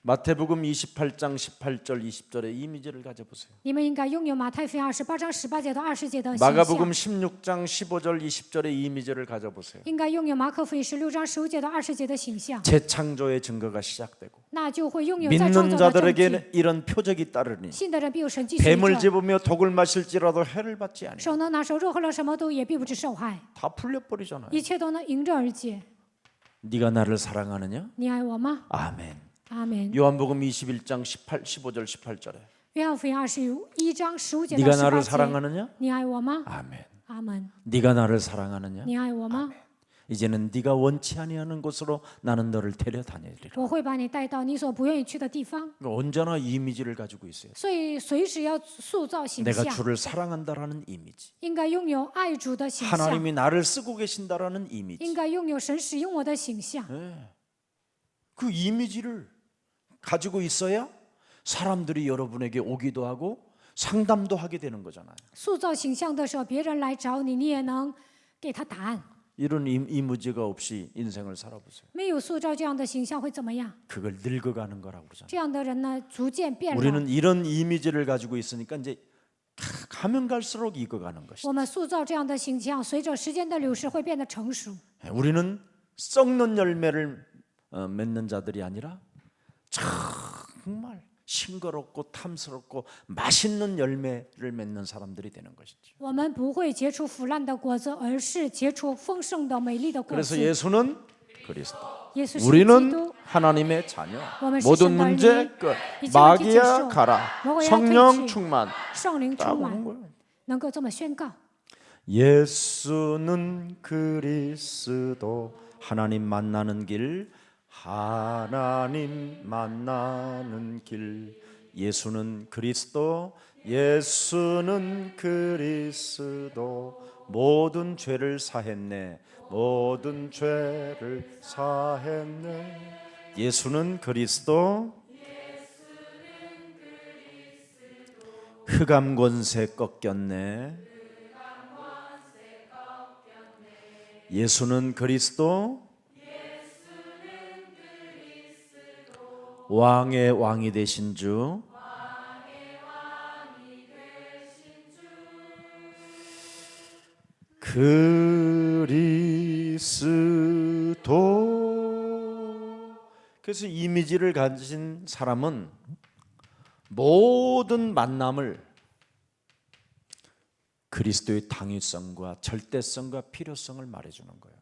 마태복음 28장 18절 20절의 이미지를 가져보세요. 你们应该拥有马太福音28章18节到20节的形 마가복음 象， 16장 15절 20절의 이미지를 가져보세요. 应该拥有马可福音16章15节到20节的形象， 재창조의 증거가 시작되고 那就会拥有再创 믿는 造的证据。 자들에게는 이런 표적이 따르니 信的人必有神迹随 뱀을 着， 집으며 독을 마실지라도 해를 받지 아니하리라. 手能拿手肉喝了什么都也必不致受害， 다 풀려버리잖아요. 一切都能迎刃而解。 네가 나를 사랑하느냐? 你爱我吗？ 아멘. 阿门。 요한복음 21장 15절 18절에 约翰福音21章15节到 네가 나를 18节， 사랑하느냐? 你爱我吗？ 아멘. 阿门。 네가 나를 사랑하느냐? 你爱我吗？ 이제는 네가 원치 아니하는 곳으로 나는 너를 데려다니리라. 我会把你带到你所不愿意去的地方。 그러니까 언제나 이 이미지를 가지고 있어요. 所以随时要塑造形 내가 象， 주를 사랑한다라는 이미지. 应该拥有爱主的形象， 하나님이 나를 쓰고 계신다라는 应 이미지. 该拥有神使用我的形象。 그 이미지를 가지고 있어야 사람들이 여러분에게 오기도 하고 상담도 하게 되는 거잖아요. 塑造形象的时候，别人来找你，你也能给他答案。 이런 이무지가 없이 인생을 살아보세요. 没有塑造这样的形象会怎么样？ 그걸 늙어가는 거라고 그러잖아요. 这样的人呢，逐渐变老。 우리는 이런 이미지를 가지고 있으니까 이제 가면 갈수록 익어가는 것이죠. 我们塑造这样的形象，随着时间的流逝会变得成熟。 우리는 썩는 열매를 맺는 자들이 아니라 정말 싱거럽고 탐스럽고 맛있는 열매를 맺는 사람들이 되는 것이죠. 我们不会结出腐烂的果子，而是结出丰盛的、美丽的果 그래서 子。 예수는 그리스도, 耶稣是基 우리는 督， 하나님의 자녀. 오늘 모든 시신들이 문제 끝. 이제 마귀야 어떻게 가라. 먹어야 성령 되지? 충만. 圣灵 딱 充 오는 满， 거예요. 能够这么宣告。 예수는 그리스도. 하나님 만나는 길, 하나님 만나는 길. 예수는 그리스도, 예수는 그리스도. 모든 죄를 사했네, 모든 죄를 사했네. 예수는 그리스도. 흑암 권세 꺾였네. 예수는 그리스도. 왕의 왕이 되신 주. 그리스도. 그래서 이미지를 가진 사람은 모든 만남을 그리스도의 당위성과 절대성과 필요성을 말해주는 거예요.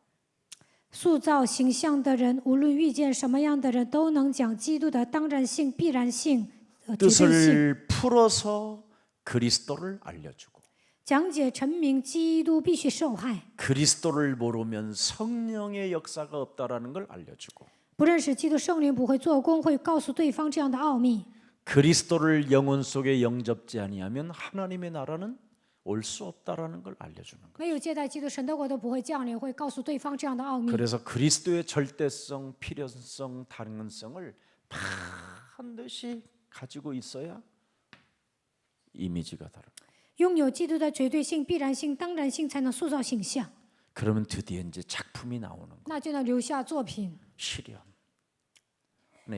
塑造形象的人，无论遇见什么样的人，都能讲基督的当然性、必然性、绝对性， 뜻을 풀어서 그리스도를 알려주고 讲解陈明基督必须受害。 그리스도를 모르면 성령의 역사가 없다라는 걸 알려주고 不认识基督，圣灵不会做工，会告诉对方这样的奥秘。 그리스도를 영혼 속에 영접지 아니하면 하나님의 나라는 올 수 없다라는 걸 알려주는 거예요. 没有接待基督，神的国都不会降临，会告诉对方这样的奥秘。 그래서 그리스도의 절대성, 필요성, 당연성을 반드시 가지고 있어야 이미지가 다른 거예요. 拥有基督的绝对性、必然性、当然性，才能塑造形象， 그러면 드디어 이제 작품이 나오는 거예요. 那就能留下作品， 실현의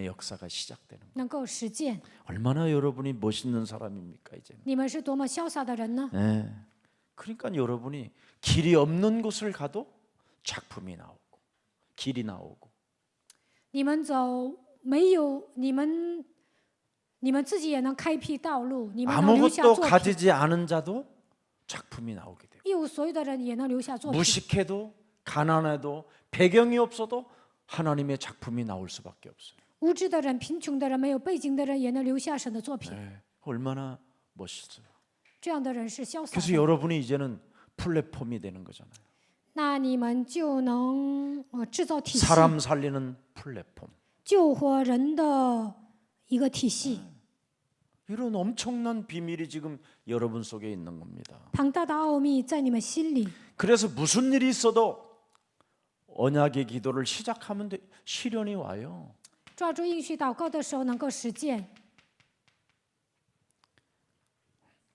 역사가 시작되는 거예요. 能够实践。 얼마나 여러분이 멋있는 사람입니까 이제는. 你们是多么潇洒的人呢？ 네. 그러니까 여러분이 길이 없는 곳을 가도 작품이 나오고 길이 나오고 你们走没有你们自己也能开辟道路，你们能留下 아무것도 作品。 가지지 않은 자도 작품이 나오게 돼요. 一无所有的人也能留下作品。 무식해도 가난해도 배경이 없어도 하나님의 작품이 나올 수밖에 없어요. 无知的人、贫穷的人、没有背景的人，也能留下神的作品。 네. 얼마나 멋있어요. 这样的人是潇洒 그래서 的。 여러분이 이제는 플랫폼이 되는 거잖아요. 那你们就能制造体系， 사람 살리는 플랫폼. 救活人的一个体系。 이런 엄청난 비밀이 지금 여러분 속에 있는 겁니다. 庞大的奥秘在你们心里。 그래서 무슨 일이 있어도 언약의 기도를 시작하면 시련이 와요. 抓住应许祷告的时候，能够实践。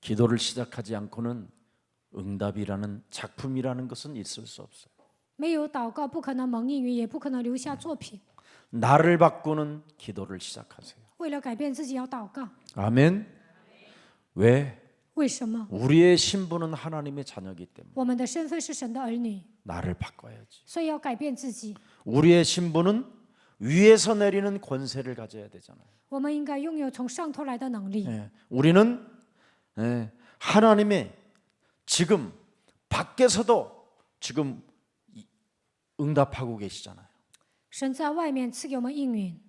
기도를 시작하지 않고는 응답이라는 작품이라는 것은 있을 수 없어요. 没有祷告，不可能蒙应允，也不可能留下作品。 나를 바꾸는 기도를 시작하세요. 为了改变自己，要祷告。 아멘. 왜? 为什么？ 우리의 신분은 하나님의 자녀이기 때문에 我们的身份是神的儿女， 나를 바꿔야지. 所以要改变自己。 우리의 신분은 위에서 내리는 권세를 가져야 되잖아요. 我们应该拥有从上头来的能力。 예, 우리는 하나님의 지금 밖에서도 지금 응답하고 계시잖아요. 神在外面赐给我们应允，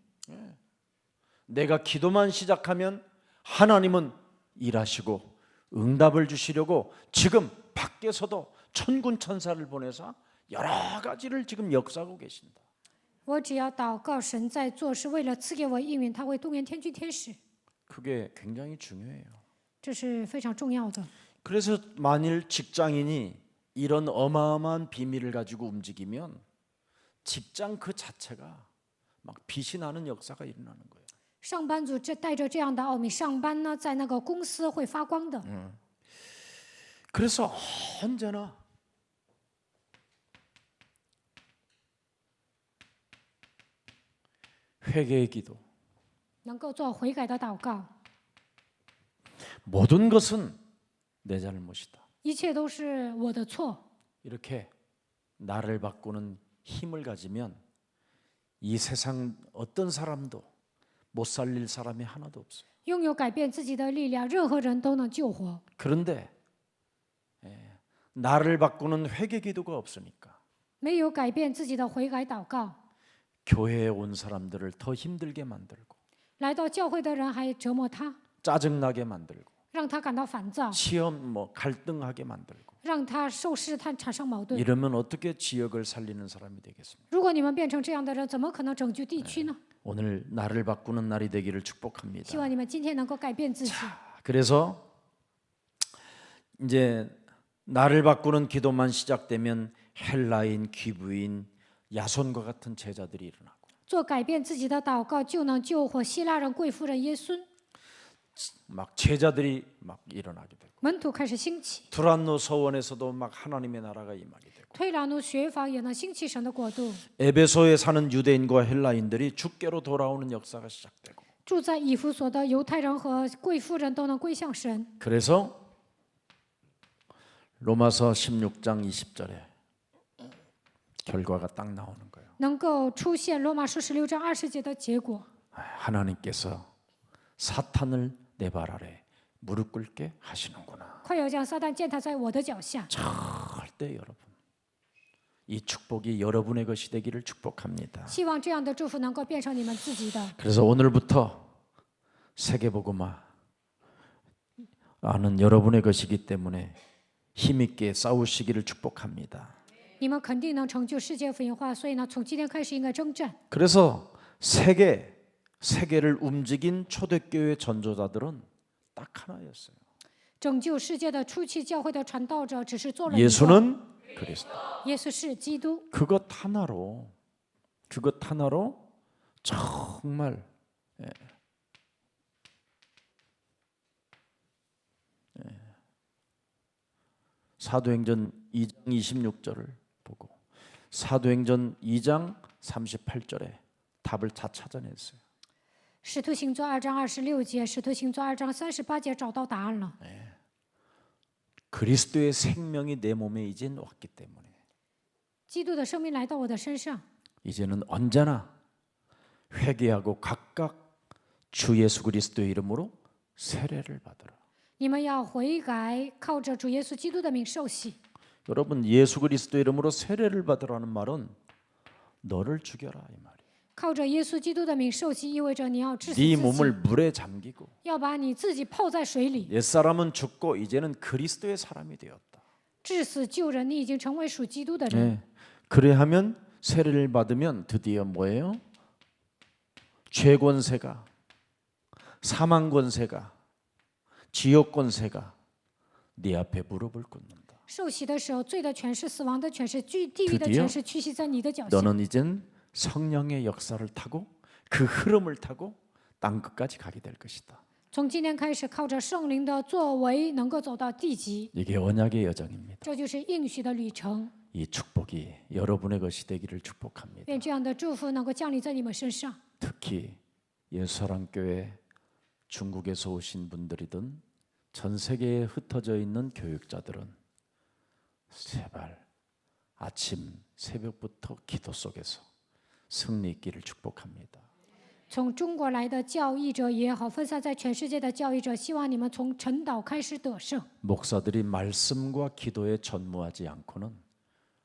내가 기도만 시작하면 하나님은 일하시고 응답을 주시려고 지금 밖에서도 천군 천사를 보내서 여러 가지를 지금 역사하고 계신다. 我只要祷告，神在做，是为了赐给我应允，他会动员天军天使， 그게 굉장히 중요해요. 这是非常重要的。 그래서 만일 직장인이 이런 어마어마한 비밀을 가지고 움직이면 직장 그 자체가 막 빛이 나는 역사가 일어나는 거예요. 上班族这带着这样的奥秘上班呢，在那个公司会发光的。 그래서 언제나 회개의 기도, 能够做悔改的祷告， 모든 것은 내 잘못이다. 一切都是我的错。 이렇게 나를 바꾸는 힘을 가지면 이 세상 어떤 사람도 못 살릴 사람이 하나도 없어요. 拥有改变自己的力量，任何人都能救活。 그런데 나를 바꾸는 회개 기도가 없으니까 没有改变自己的悔改祷告， 교회에 온 사람들을 더 힘들게 만들고 来到教会的人还折磨他， 짜증나게 만들고 让他感到烦躁， 시험 갈등하게 만들고 让他受试探产生矛盾。 이러면 어떻게 지역을 살리는 사람이 되겠습니까? 如果你们变成这样的人，怎么可能拯救地区呢？ 오늘 나를 바꾸는 날이 되기를 希 축복합니다. 望你们今天能够改变自己。 그래서 이제 나를 바꾸는 기도만 시작되면 헬라인, 귀부인, 야손과 같은 제자들이 일어나고 做改变自己的祷告，就能救活希腊人、贵妇人耶孙。 막 제자들이 막 일어나게 되고 门徒开始兴起， 두란노 서원에서도 막 하나님의 나라가 임하게 되고 推朗努学坊也能兴起神的国度。 에베소에 사는 유대인과 헬라인들이 주께로 돌아오는 역사가 시작되고 住在以弗所的犹太人和贵妇人都能归向神。 그래서 로마서 16장 20절에 결과가 딱 나오는 거예요. 能够出现罗马书16章20节的结果， 하나님께서 사탄을 내 발 아래 무릎 꿇게 하시는구나. 快要将撒旦践踏在我的脚下。 절대 여러분, 이 축복이 여러분의 것이 되기를 축복합니다. 希望这样的祝福能够变成你们自己的。 그래서 오늘부터 세계복음화 아는 여러분의 것이기 때문에 힘있게 싸우시기를 축복합니다. 你们肯定能成就世界福音化，所以呢，从今天开始应该征战。 그래서 세계를 움직인 초대교회 전도자들은 딱 하나였어요. 拯救世界的初期教会的传道者只是做了一个， 예수는 그리스도. 耶稣是基督。 그것 하나로 정말 사도행전 2장 26절을 보고 사도행전 2장 38절에 답을 다 찾아냈어요. 使徒行传2章26节，使徒行传2章38节找到答案了。 그리스도의 생명이 내 몸에 이젠 왔기 때문에 基督的生命来到我的身上， 이제는 언제나 회개하고 각각 주 예수 그리스도의 이름으로 세례를 받으라. 你们要悔改，靠着主耶稣基督的名受洗。 여러분 예수 그리스도의 이름으로 세례를 받으라는 말은 너를 죽여라 이 말이에요. 靠着耶稣基督的名受洗，意味着你要致死 네 自 몸을 己， 물에 잠기고 要把你自己泡在水里， 옛사람은 죽고 이제는 그리스도의 사람이 되었다. 致死救人。你已经成为属基督的人。 네. 그래 하면 세례를 받으면 드디어 뭐예요? 죄 권세가 사망 권세가 지옥 권세가 네 앞에 무릎을 꿇는다. 受洗的时候，罪的权势、死亡的权势、地狱的 드디어 权势屈膝在你的脚下。 너는 이젠 성령의 역사를 타고 그 흐름을 타고 땅 끝까지 가게 될 것이다. 从今天开始，靠着圣灵的作为，能够走到地极， 이게 언약의 여정입니다. 这就是应许的旅程。 이 축복이 여러분의 것이 되기를 축복합니다. 愿这样的祝福能够降临在你们身上。 특히 예수사랑교회 중국에서 오신 분들이든 전 세계에 흩어져 있는 교육자들은 제발 아침 새벽부터 기도 속에서 승리 있기를 축복합니다. 从中国来的教义者也好，分散在全世界的教义者，希望你们从晨祷开始得胜。 목사들이 말씀과 기도에 전무하지 않고는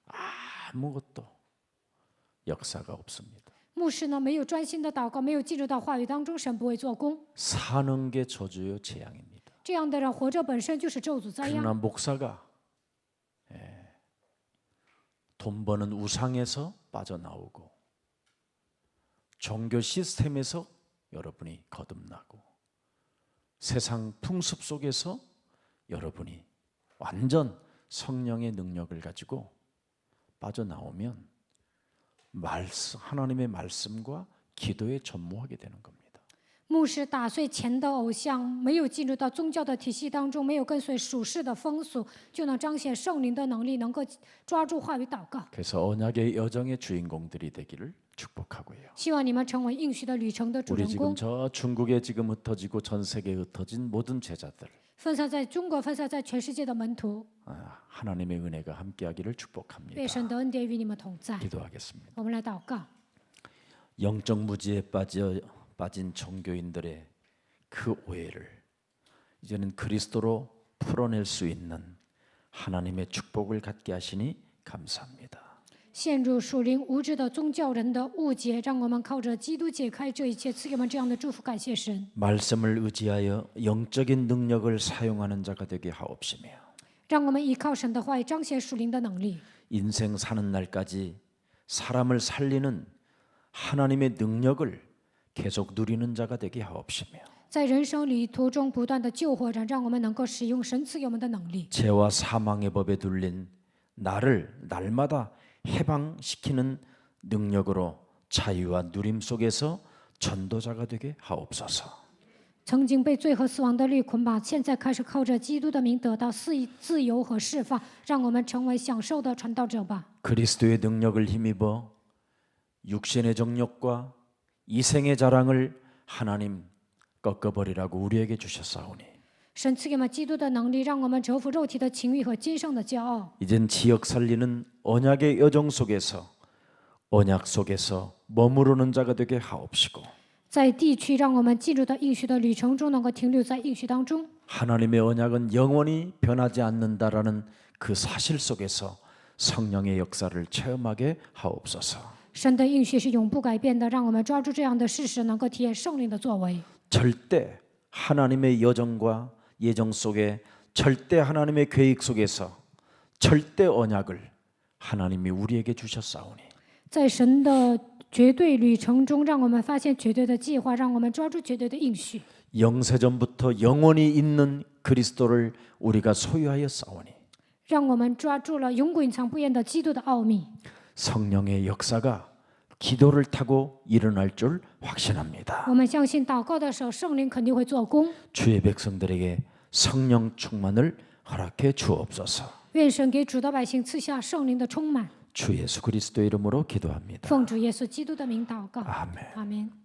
아무것도 역사가 없습니다. 牧师呢，没有专心的祷告，没有进入到话语当中，神不会做工。 사는 게 저주요 재앙입니다. 这样的人活着本身就是咒诅灾殃。 그러나 목사가 돈 버는 우상에서 빠져나오고 종교 시스템에서 여러분이 거듭나고 세상 풍습 속에서 여러분이 완전 성령의 능력을 가지고 빠져나오면 하나님의 말씀과 기도에 전무하게 되는 겁니다. 牧师打碎钱的偶像，没有进入到宗教的体系当中，没有跟随属世的风俗，就能彰显圣灵的能力，能够抓住话语祷告。 그래서 언약의 여정의 주인공들이 되기를 축복하고요. 希望你们成为应许的旅程的主 우리 人 지금 公， 저 중국에 지금 흩어지고 전 세계에 흩어진 모든 제자들 分散在中国，分散在全世界的门徒， 하나님의 은혜가 함께하기를 축복합니다. 愿神的恩典与你们同在。 기도하겠습니다. 我们来祷告。 영적 무지에 빠진 종교인들의 그 오해를 이제는 그리스도로 풀어낼 수 있는 하나님의 축복을 갖게 하시니 감사합니다. 陷入属灵无知的宗教人的误解，让我们靠着基督解开这一切，赐给我们这样的祝福。感谢神， 말씀을 의지하여 영적인 능력을 사용하는 자가 되게 하옵시며 让我们依靠神的话语，彰显属灵的能力。 인생 사는 날까지 사람을 살리는 하나님의 능력을 계속 누리는 자가 되게 하옵시며 在人生旅途中不断的救活人，让我们能够使用神赐给我们的能力， 죄와 사망의 법에 눌린 나를 날마다 해방시키는 능력으로 자유와 누림 속에서 전도자가 되게 하옵소서. 曾经被罪和死亡的律捆绑，现在开始靠着基督的名得到自由和释放，让我们成为享受的传道者吧。 그리스도의 능력을 힘입어 육신의 정욕과 이생의 자랑을 하나님 꺾어버리라고 우리에게 주셨사오니 神赐给我们基督的能力，让我们折服肉体的情欲和今生的骄傲。 이젠 지역 살리는 언약의 여정 속에서 언약 속에서 머무르는 자가 되게 하옵시고 在地区，让我们进入到应许的旅程中，能够停留在应许当中。 하나님의 언약은 영원히 변하지 않는다라는 그 사실 속에서 성령의 역사를 체험하게 하옵소서. 神的应许是永不改变的，让我们抓住这样的事实，能够体验圣灵的作为。 절대 하나님의 여정과 예정 속에 절대 하나님의 계획 속에서 절대 언약을 하나님이 우리에게 주셨사오니 在神的绝对旅程中，让我们发现绝对的计划，让我们抓住绝对的应许。 영세전부터 영원히 있는 그리스도를 우리가 소유하였사오니 让我们抓住了永古隐藏不言的基督的奥秘。 성령의 역사가 기도를 타고 일어날 줄 확신합니다. 我们相信祷告的时候，圣灵肯定会做工。 주의 백성들에게 성령 충만을 허락해 주옵소서. 愿神给主的百姓赐下圣灵的充满。 주 예수 그리스도의 이름으로 기도합니다. 奉主耶稣基督的名祷告。 아멘. 阿门。